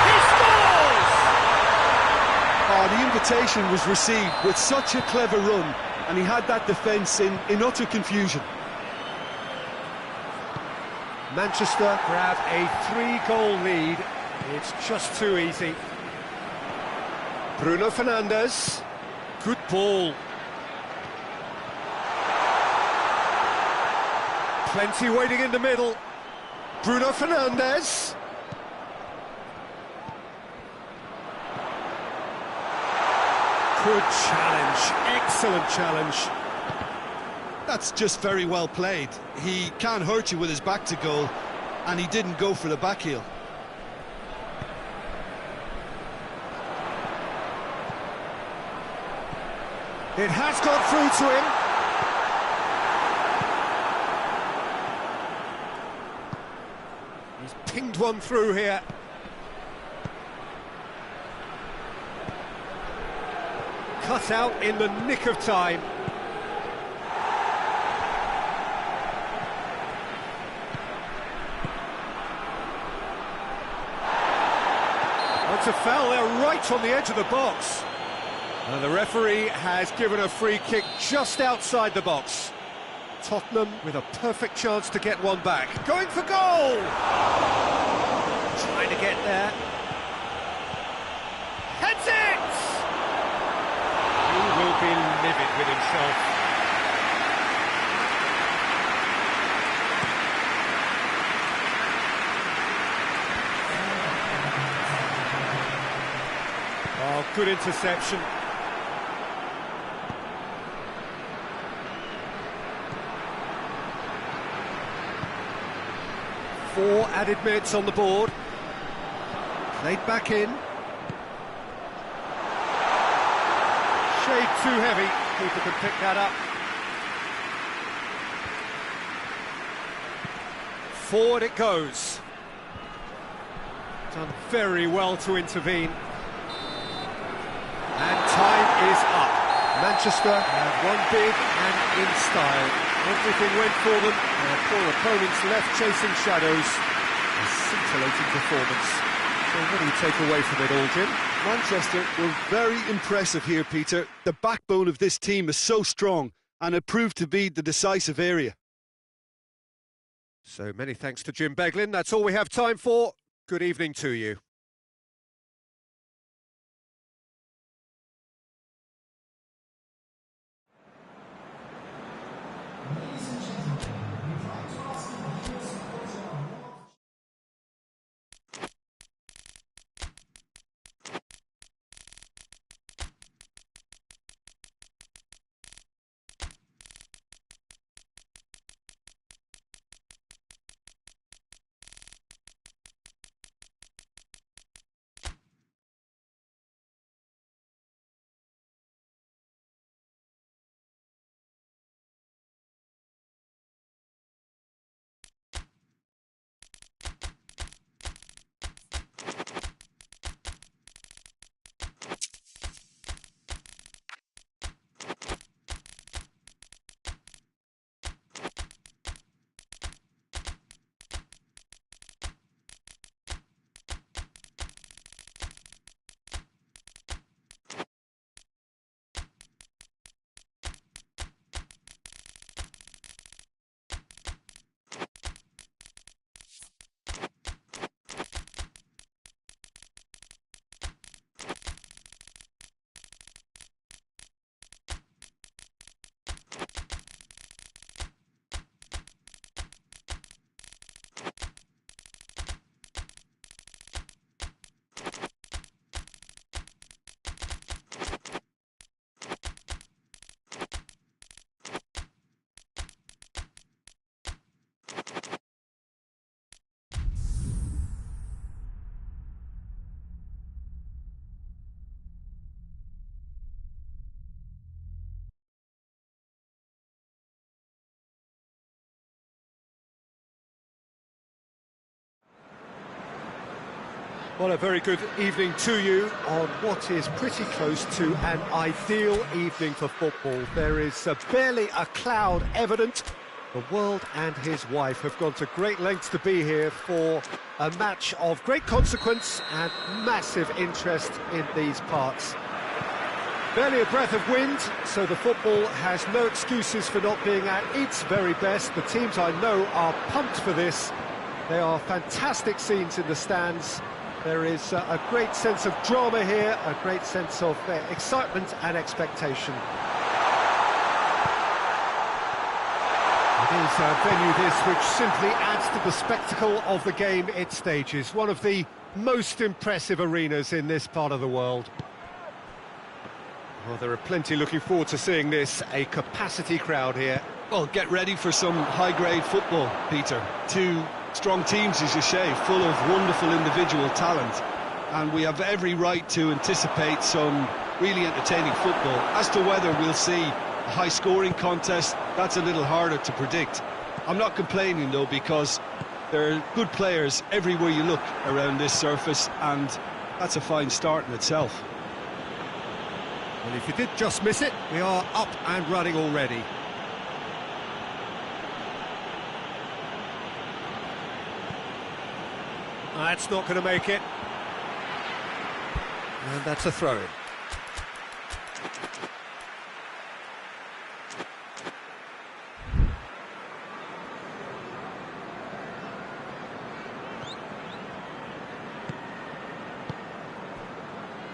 He scores! Oh, the invitation was received with such a clever run, and he had that defence in utter confusion. Manchester grab a 3-goal lead. It's just too easy. Bruno Fernandes. Good ball. Plenty waiting in the middle. Bruno Fernandes. Good challenge, excellent challenge. That's just very well played. He can't hurt you with his back to goal, and he didn't go for the back heel. It has got through to him. He's pinged one through here. Cut out in the nick of time. It's a foul there right on the edge of the box. And the referee has given a free kick just outside the box. Tottenham with a perfect chance to get one back. Going for goal! Trying to get there. Heads it! He will be livid with himself. Oh, good interception. Four added minutes on the board. Played back in. Shade too heavy. Keeper can pick that up. Forward it goes. Done very well to intervene. And time is up. Manchester have won big and in style. Everything went for them. Their poor opponents left chasing shadows. A scintillating performance. So what do you take away from it all, Jim? Manchester were very impressive here, Peter. The backbone of this team is so strong, and it proved to be the decisive area. So many thanks to Jim Beglin. That's all we have time for. Good evening to you. Well, a very good evening to you on what is pretty close to an ideal evening for football. There is barely a cloud evident. The world and his wife have gone to great lengths to be here for a match of great consequence and massive interest in these parts. Barely a breath of wind, so the football has no excuses for not being at its very best. The teams I know are pumped for this. There are fantastic scenes in the stands. There is a great sense of drama here, a great sense of excitement and expectation. It is a venue this which simply adds to the spectacle of the game it stages. One of the most impressive arenas in this part of the world. Well, there are plenty looking forward to seeing this, a capacity crowd here. Well, get ready for some high-grade football, Peter. Two strong teams, as you say, full of wonderful individual talent. And we have every right to anticipate some really entertaining football. As to whether we'll see a high-scoring contest, that's a little harder to predict. I'm not complaining, though, because there are good players everywhere you look around this surface, and that's a fine start in itself. Well, if you did just miss it, we are up and running already. That's not going to make it. And that's a throw-in.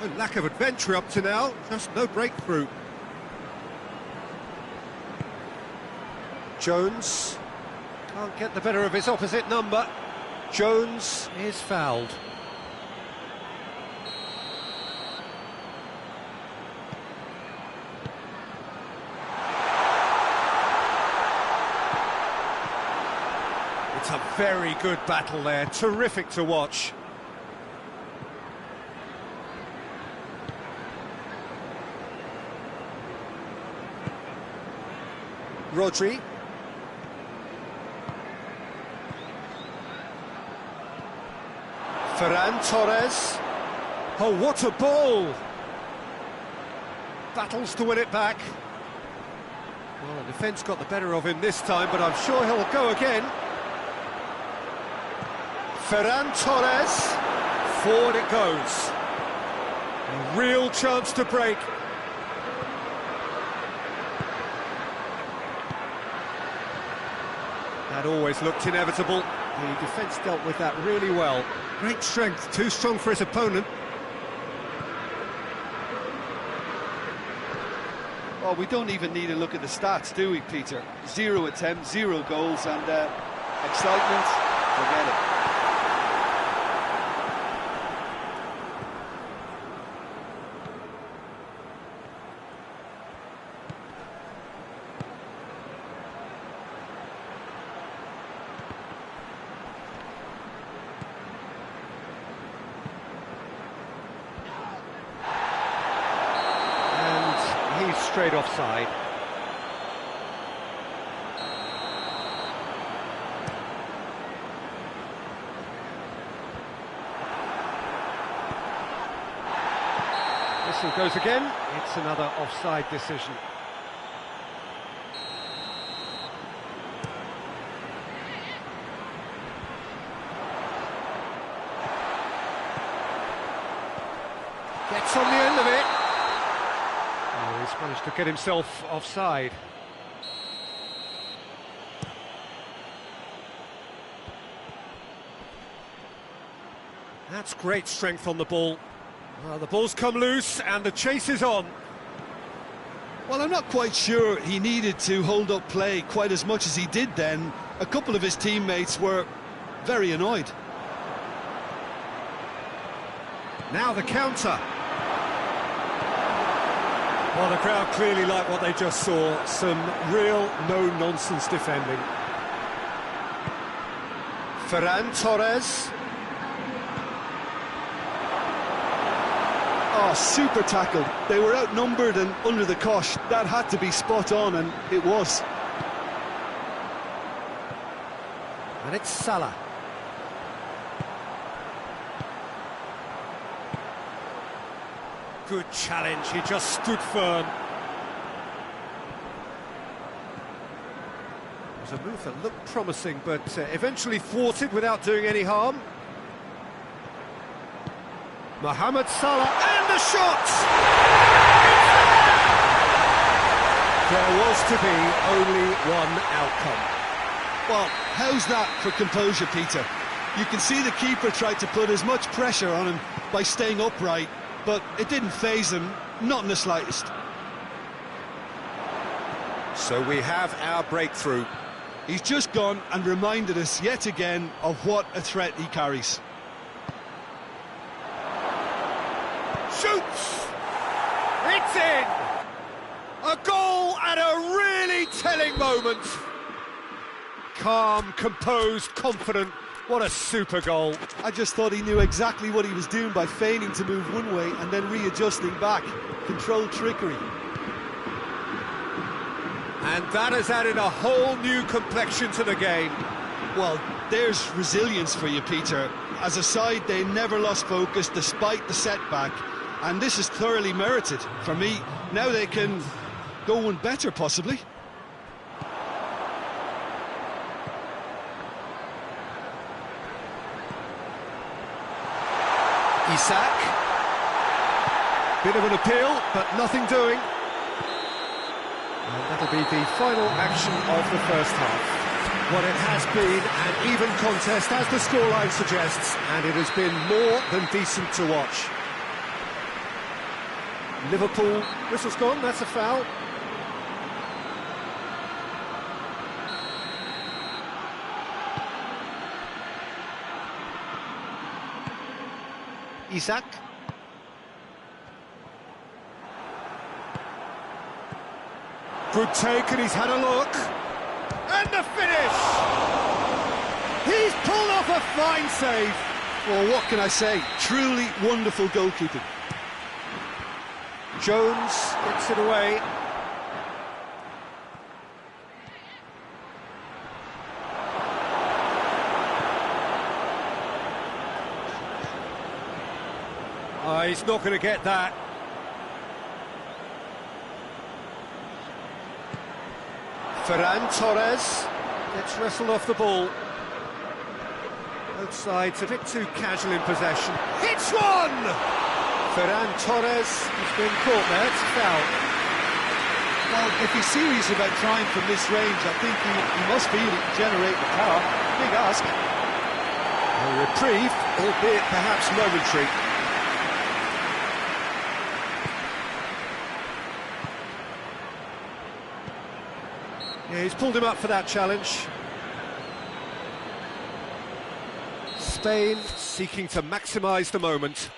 A lack of adventure up to now, just no breakthrough. Jones can't get the better of his opposite number. Jones is fouled. It's a very good battle there, terrific to watch. Rodri. Ferran Torres. Oh, what a ball! Battles to win it back. Well, the defence got the better of him this time, but I'm sure he'll go again. Ferran Torres. Forward it goes. A real chance to break. That always looked inevitable. The defence dealt with that really well. Great strength, too strong for his opponent. Well, we don't even need to look at the stats, do we, Peter? 0 attempts, 0 goals, and excitement, forget it. Straight offside. Whistle goes again. It's another offside decision. Gets on the end of it. He's managed to get himself offside. That's great strength on the ball. Well, the ball's come loose and the chase is on. Well, I'm not quite sure he needed to hold up play quite as much as he did then. A couple of his teammates were very annoyed. Now the counter. Well, the crowd clearly like what they just saw. Some real no-nonsense defending. Ferran Torres. Oh, super tackle. They were outnumbered and under the cosh. That had to be spot on, and it was. And it's Salah. Good challenge, he just stood firm. It was a move that looked promising, but eventually thwarted without doing any harm. Mohamed Salah, and the shot! There was to be only one outcome. Well, how's that for composure, Peter? You can see the keeper tried to put as much pressure on him by staying upright, but it didn't faze him, not in the slightest. So we have our breakthrough. He's just gone and reminded us yet again of what a threat he carries. Shoots! It's in! A goal at a really telling moment. Calm, composed, confident, What a super goal. I just thought he knew exactly what he was doing by feigning to move one way and then readjusting back. Controlled trickery. And that has added a whole new complexion to the game. Well, there's resilience for you, Peter. As a side, they never lost focus despite the setback, and this is thoroughly merited for me. Now they can go one better, possibly. Isak. Bit of an appeal, but nothing doing. And that'll be the final action of the first half. Well, it has been an even contest, as the scoreline suggests, and it has been more than decent to watch. Liverpool, whistle's gone, that's a foul. Isak. Good take, and he's had a look. And the finish! He's pulled off a fine save. Well, what can I say? Truly wonderful goalkeeping. Jones gets it away. He's not going to get that. Ferran Torres gets wrestled off the ball. Both sides a bit too casual in possession. Hits one! Ferran Torres has been caught there, it's a foul. Well, if he's serious about trying from this range, I think he must feel he can generate the power. Big ask. A reprieve, albeit perhaps momentary. Yeah, he's pulled him up for that challenge. Spain seeking to maximise the moment.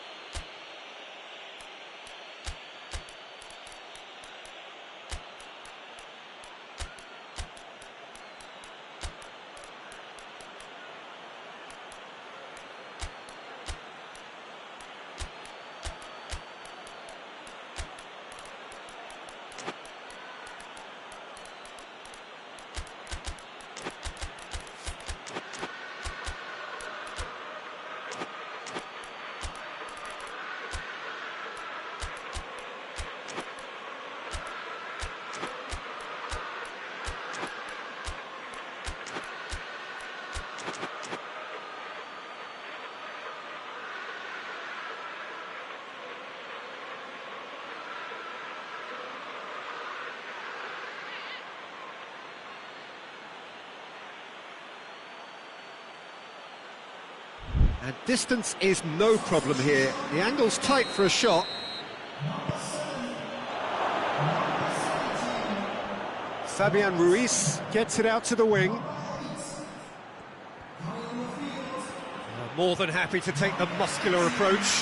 And distance is no problem here. The angle's tight for a shot. Fabian Ruiz gets it out to the wing. More than happy to take the muscular approach.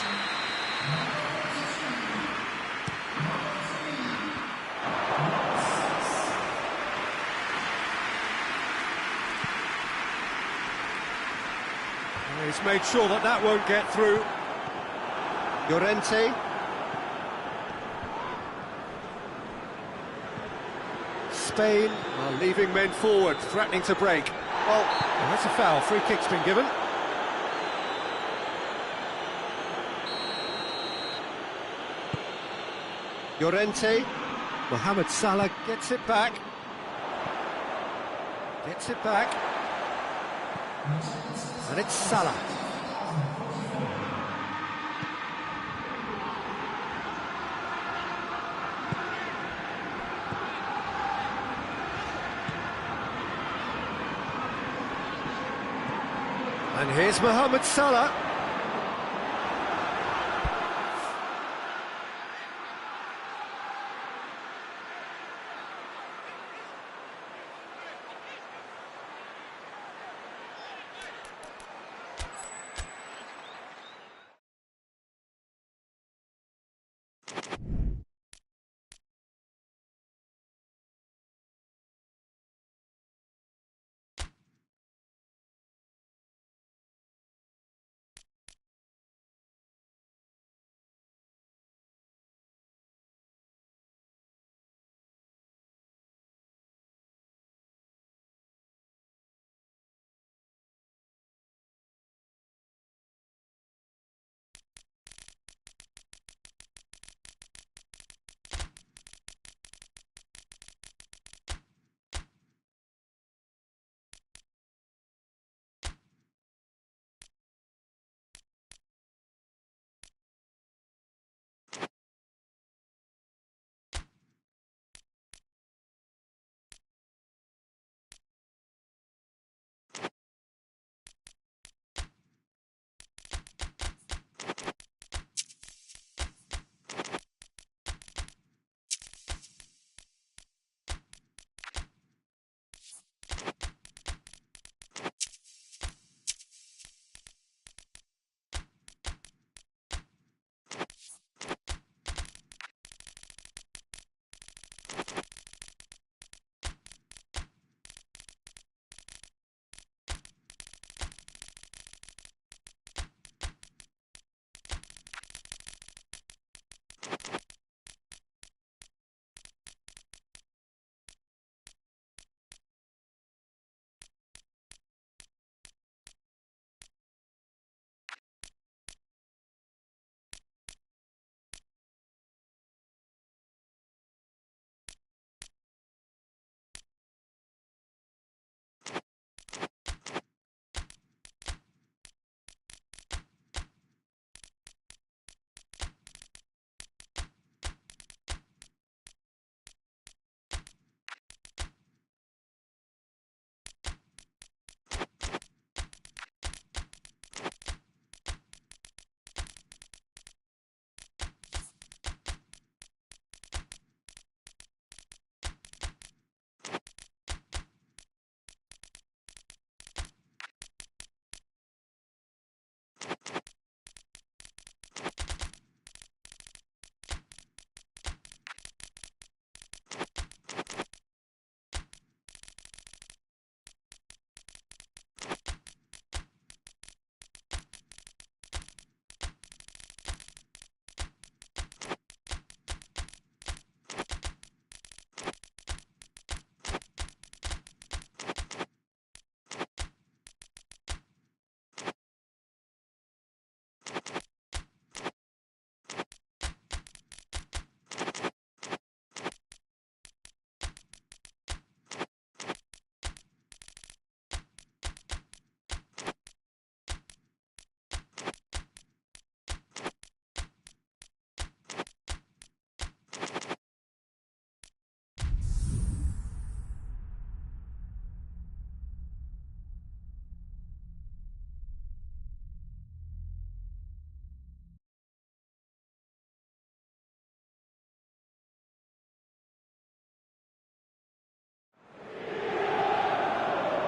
He's made sure that that won't get through. Llorente. Spain are leaving men forward, threatening to break. Well, that's a foul. Free kick's been given. Llorente. Mohamed Salah gets it back. Gets it back. And it's Salah. And here's Mohamed Salah.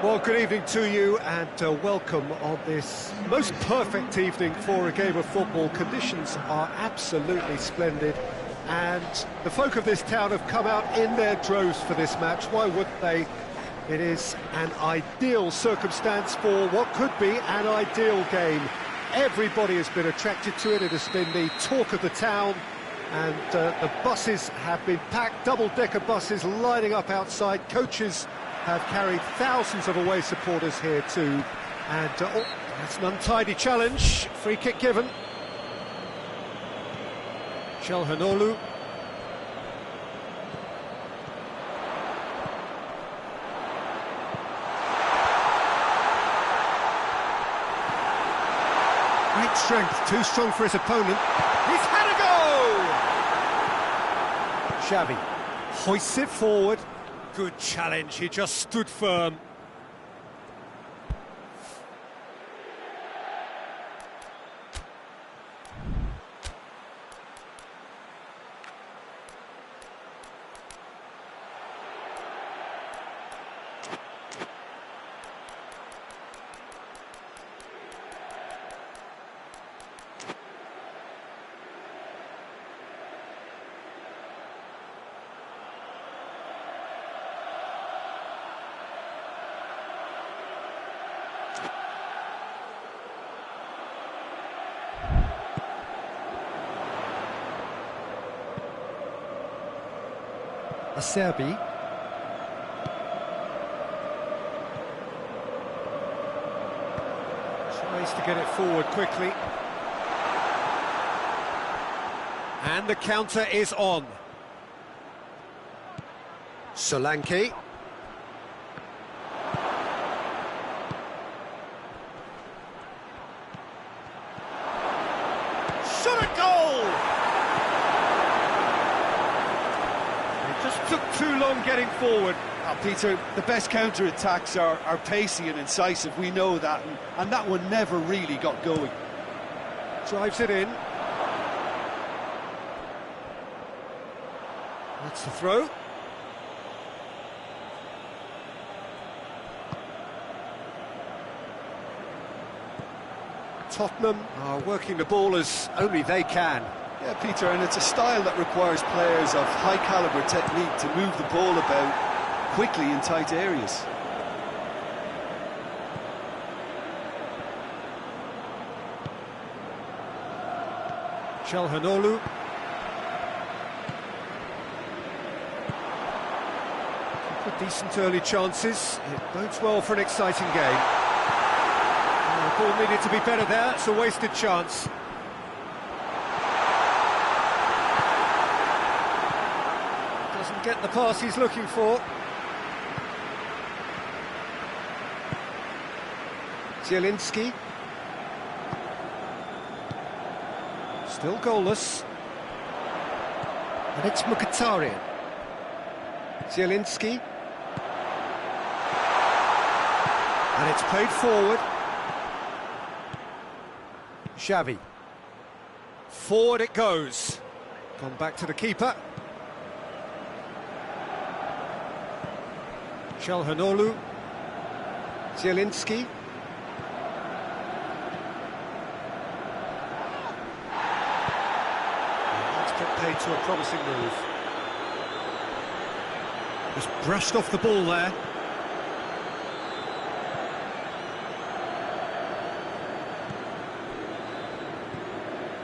Well, good evening to you and welcome on this most perfect evening for a game of football. Conditions are absolutely splendid and the folk of this town have come out in their droves for this match. Why wouldn't they? It is an ideal circumstance for what could be an ideal game. Everybody has been attracted to it. It has been the talk of the town, and the buses have been packed, double-decker buses lining up outside. Coaches have carried thousands of away supporters here too. And oh, that's an untidy challenge. Free kick given. Çalhanoğlu. Great strength, too strong for his opponent. He's had a go! Xavi hoists it forward. Good challenge, he just stood firm. Acerbi. Tries to get it forward quickly. And the counter is on. Solanke. Shot a goal! Just took too long getting forward. Oh, Peter, the best counter-attacks are pacey and incisive, we know that, and that one never really got going. Drives it in. That's the throw. Tottenham are working the ball as only they can. Yeah, Peter, and it's a style that requires players of high-caliber technique to move the ball about quickly in tight areas. Çalhanoğlu. Decent early chances. It bodes well for an exciting game. The ball needed to be better there. It's a wasted chance. Doesn't get the pass he's looking for. Zielinski. Still goalless. And it's Mkhitaryan. Zielinski. And it's played forward. Xavi. Forward it goes. Gone back to the keeper. Çalhanoğlu. Zielinski. That's put paid to a promising move. Just brushed off the ball there.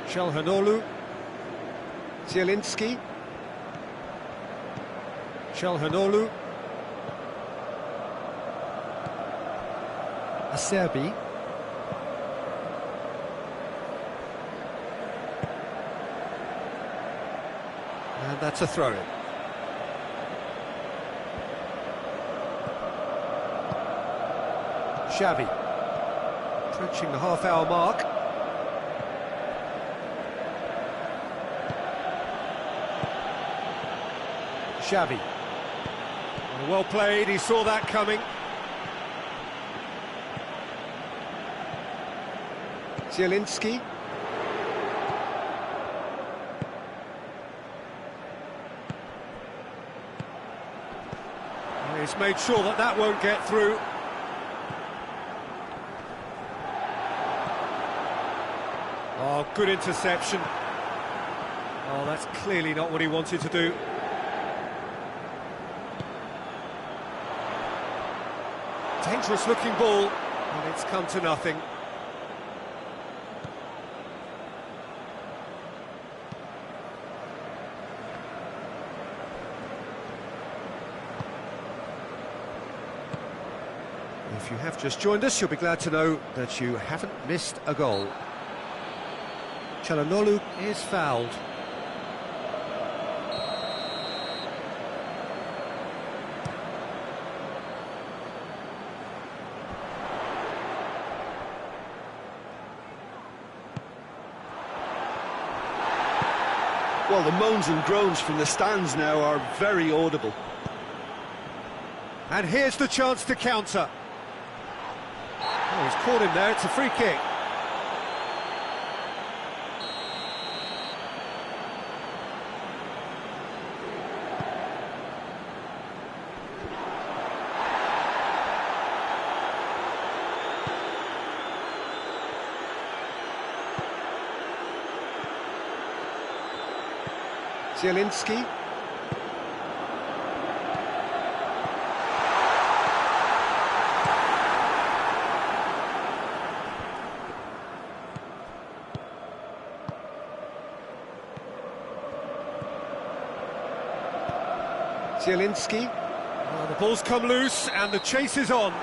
Çalhanoğlu. Zielinski. Çalhanoğlu. Acerbi. And that's a throw-in. Xavi. Approaching the half-hour mark. Xavi. Well played, he saw that coming. Zielinski. He's made sure that that won't get through. Good interception. Oh, that's clearly not what he wanted to do. Dangerous looking ball, and it's come to nothing. If you have just joined us, you'll be glad to know that you haven't missed a goal. Çalhanoğlu is fouled. Well, the moans and groans from the stands now are very audible. And here's the chance to counter. Oh, he's caught him there, it's a free kick. Zielinski. Zielinski. Oh, the ball's come loose and the chase is on. The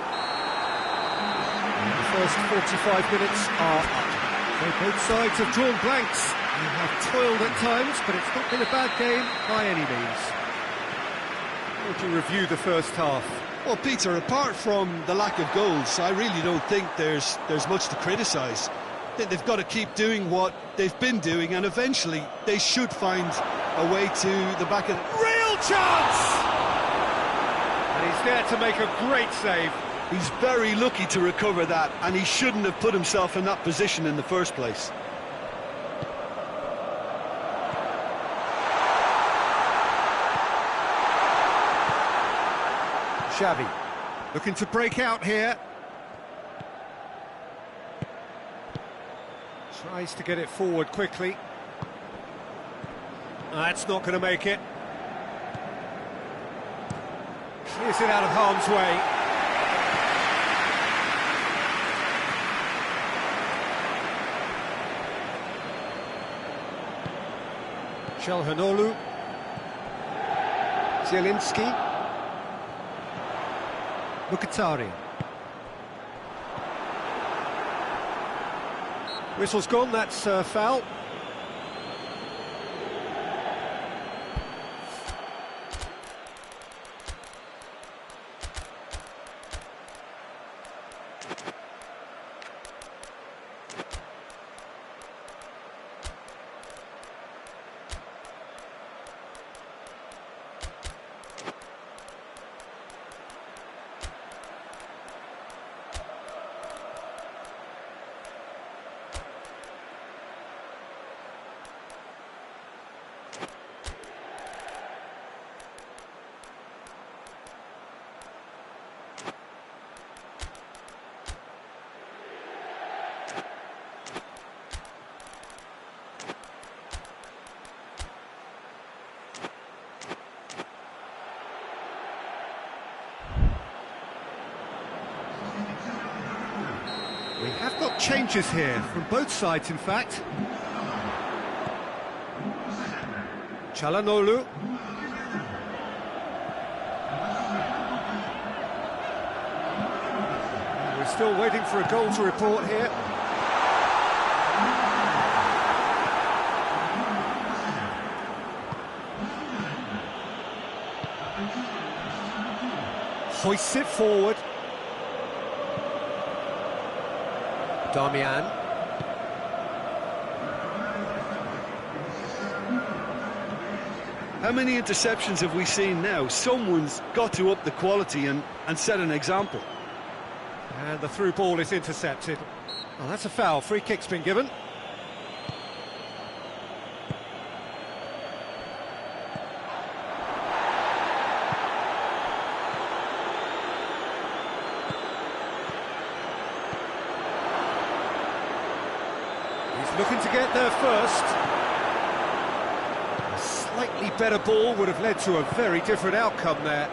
first 45 minutes are up. So both sides have drawn blanks. They have toiled at times, but it's not been a bad game by any means. How would you review the first half? Well, Peter, apart from the lack of goals, I really don't think there's much to criticise. They've got to keep doing what they've been doing, and eventually they should find a way to the back of the... Real chance! And he's there to make a great save. He's very lucky to recover that, and he shouldn't have put himself in that position in the first place. Xavi looking to break out here. Tries to get it forward quickly. That's not going to make it. Clears it out of harm's way. Çalhanoğlu. Zielinski. Mkhitaryan. Whistle's gone, that's a foul. We have got changes here, from both sides in fact. Çalhanoğlu. We're still waiting for a goal to report here. Hoists it forward. Damian. How many interceptions have we seen now? Someone's got to up the quality and set an example. And the through ball is intercepted. Well, that's a foul. Free kick's been given. He's looking to get there first. A slightly better ball would have led to a very different outcome there.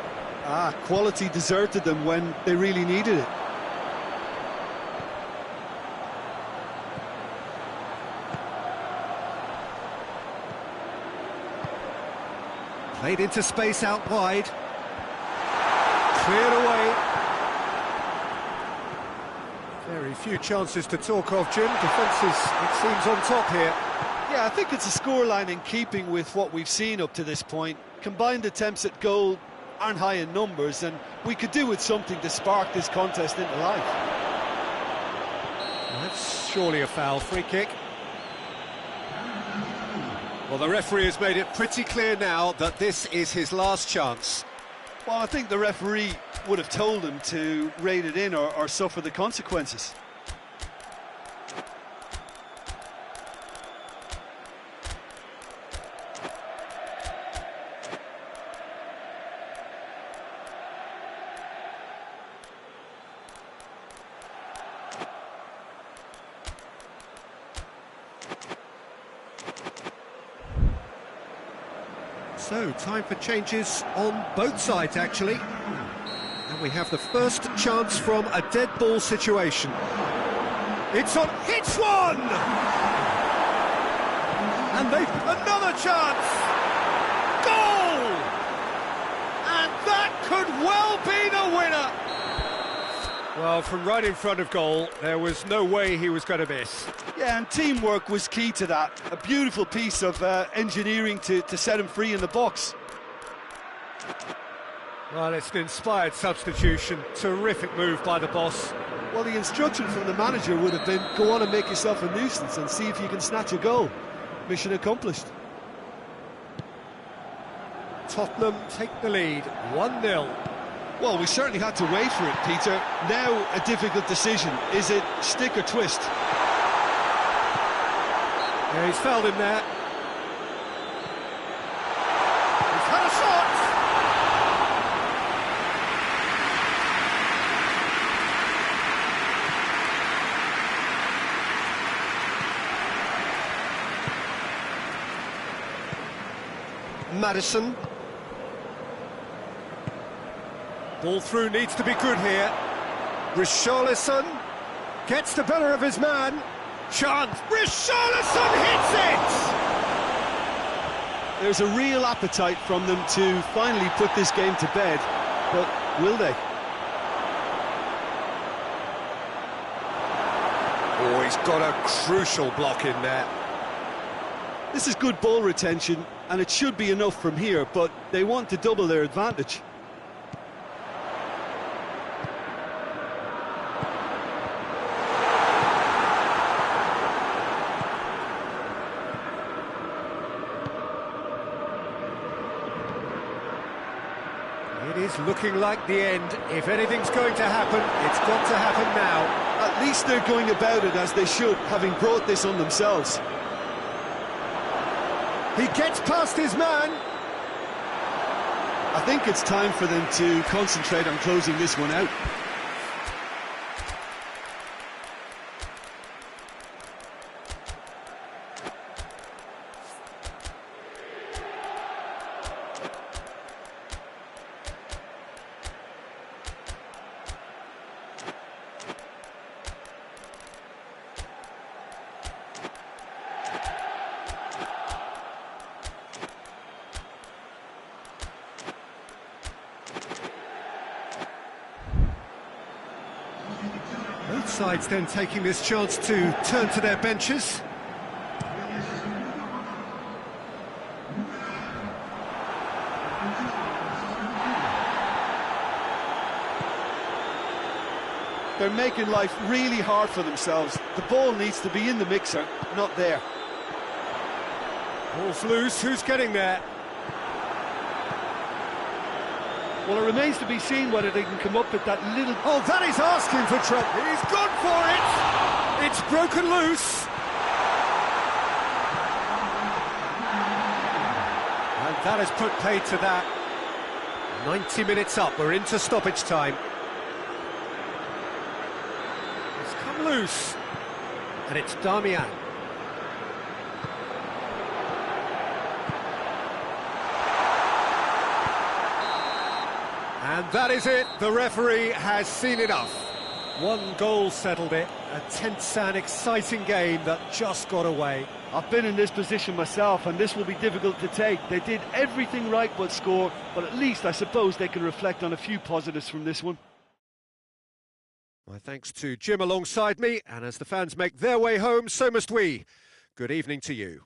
Quality deserted them when they really needed it. Played into space out wide. Cleared away. Very few chances to talk of, Jim. Defences, it seems, on top here. Yeah, I think it's a scoreline in keeping with what we've seen up to this point. Combined attempts at goal aren't high in numbers, and we could do with something to spark this contest into life. That's surely a foul. Free kick. Well, the referee has made it pretty clear now that this is his last chance. Well, I think the referee would have told him to rate it in or suffer the consequences. So, time for changes on both sides, actually. And we have the first chance from a dead ball situation. It's on, hits one! And they've another chance! Goal! And that could well be the winner! Well, from right in front of goal, there was no way he was going to miss. Yeah, and teamwork was key to that. A beautiful piece of engineering to set him free in the box. Well, it's an inspired substitution. Terrific move by the boss. Well, the instruction from the manager would have been, go on and make yourself a nuisance and see if you can snatch a goal. Mission accomplished. Tottenham take the lead, 1-0. Well, we certainly had to wait for it, Peter. Now a difficult decision. Is it stick or twist? Yeah, he's fouled him there. He's had a shot! Maddison. Ball through needs to be good here. Richarlison gets the better of his man. Chance. Richarlison hits it! There's a real appetite from them to finally put this game to bed, but will they? Oh, he's got a crucial block in there. This is good ball retention, and it should be enough from here, but they want to double their advantage. It is looking like the end. If anything's going to happen, it's got to happen now. At least they're going about it as they should, having brought this on themselves. He gets past his man. I think it's time for them to concentrate on closing this one out. Both sides then taking this chance to turn to their benches. They're making life really hard for themselves. The ball needs to be in the mixer, not there. Ball's loose, who's getting there? Well, it remains to be seen whether they can come up with that little... Oh, that is asking for trouble. He's gone for it. It's broken loose. And that has put paid to that. 90 minutes up, we're into stoppage time. It's come loose. And it's Darmian. And that is it. The referee has seen enough. One goal settled it. A tense and exciting game that just got away. I've been in this position myself, and this will be difficult to take. They did everything right but score, but at least I suppose they can reflect on a few positives from this one. My thanks to Jim alongside me, and as the fans make their way home, so must we. Good evening to you.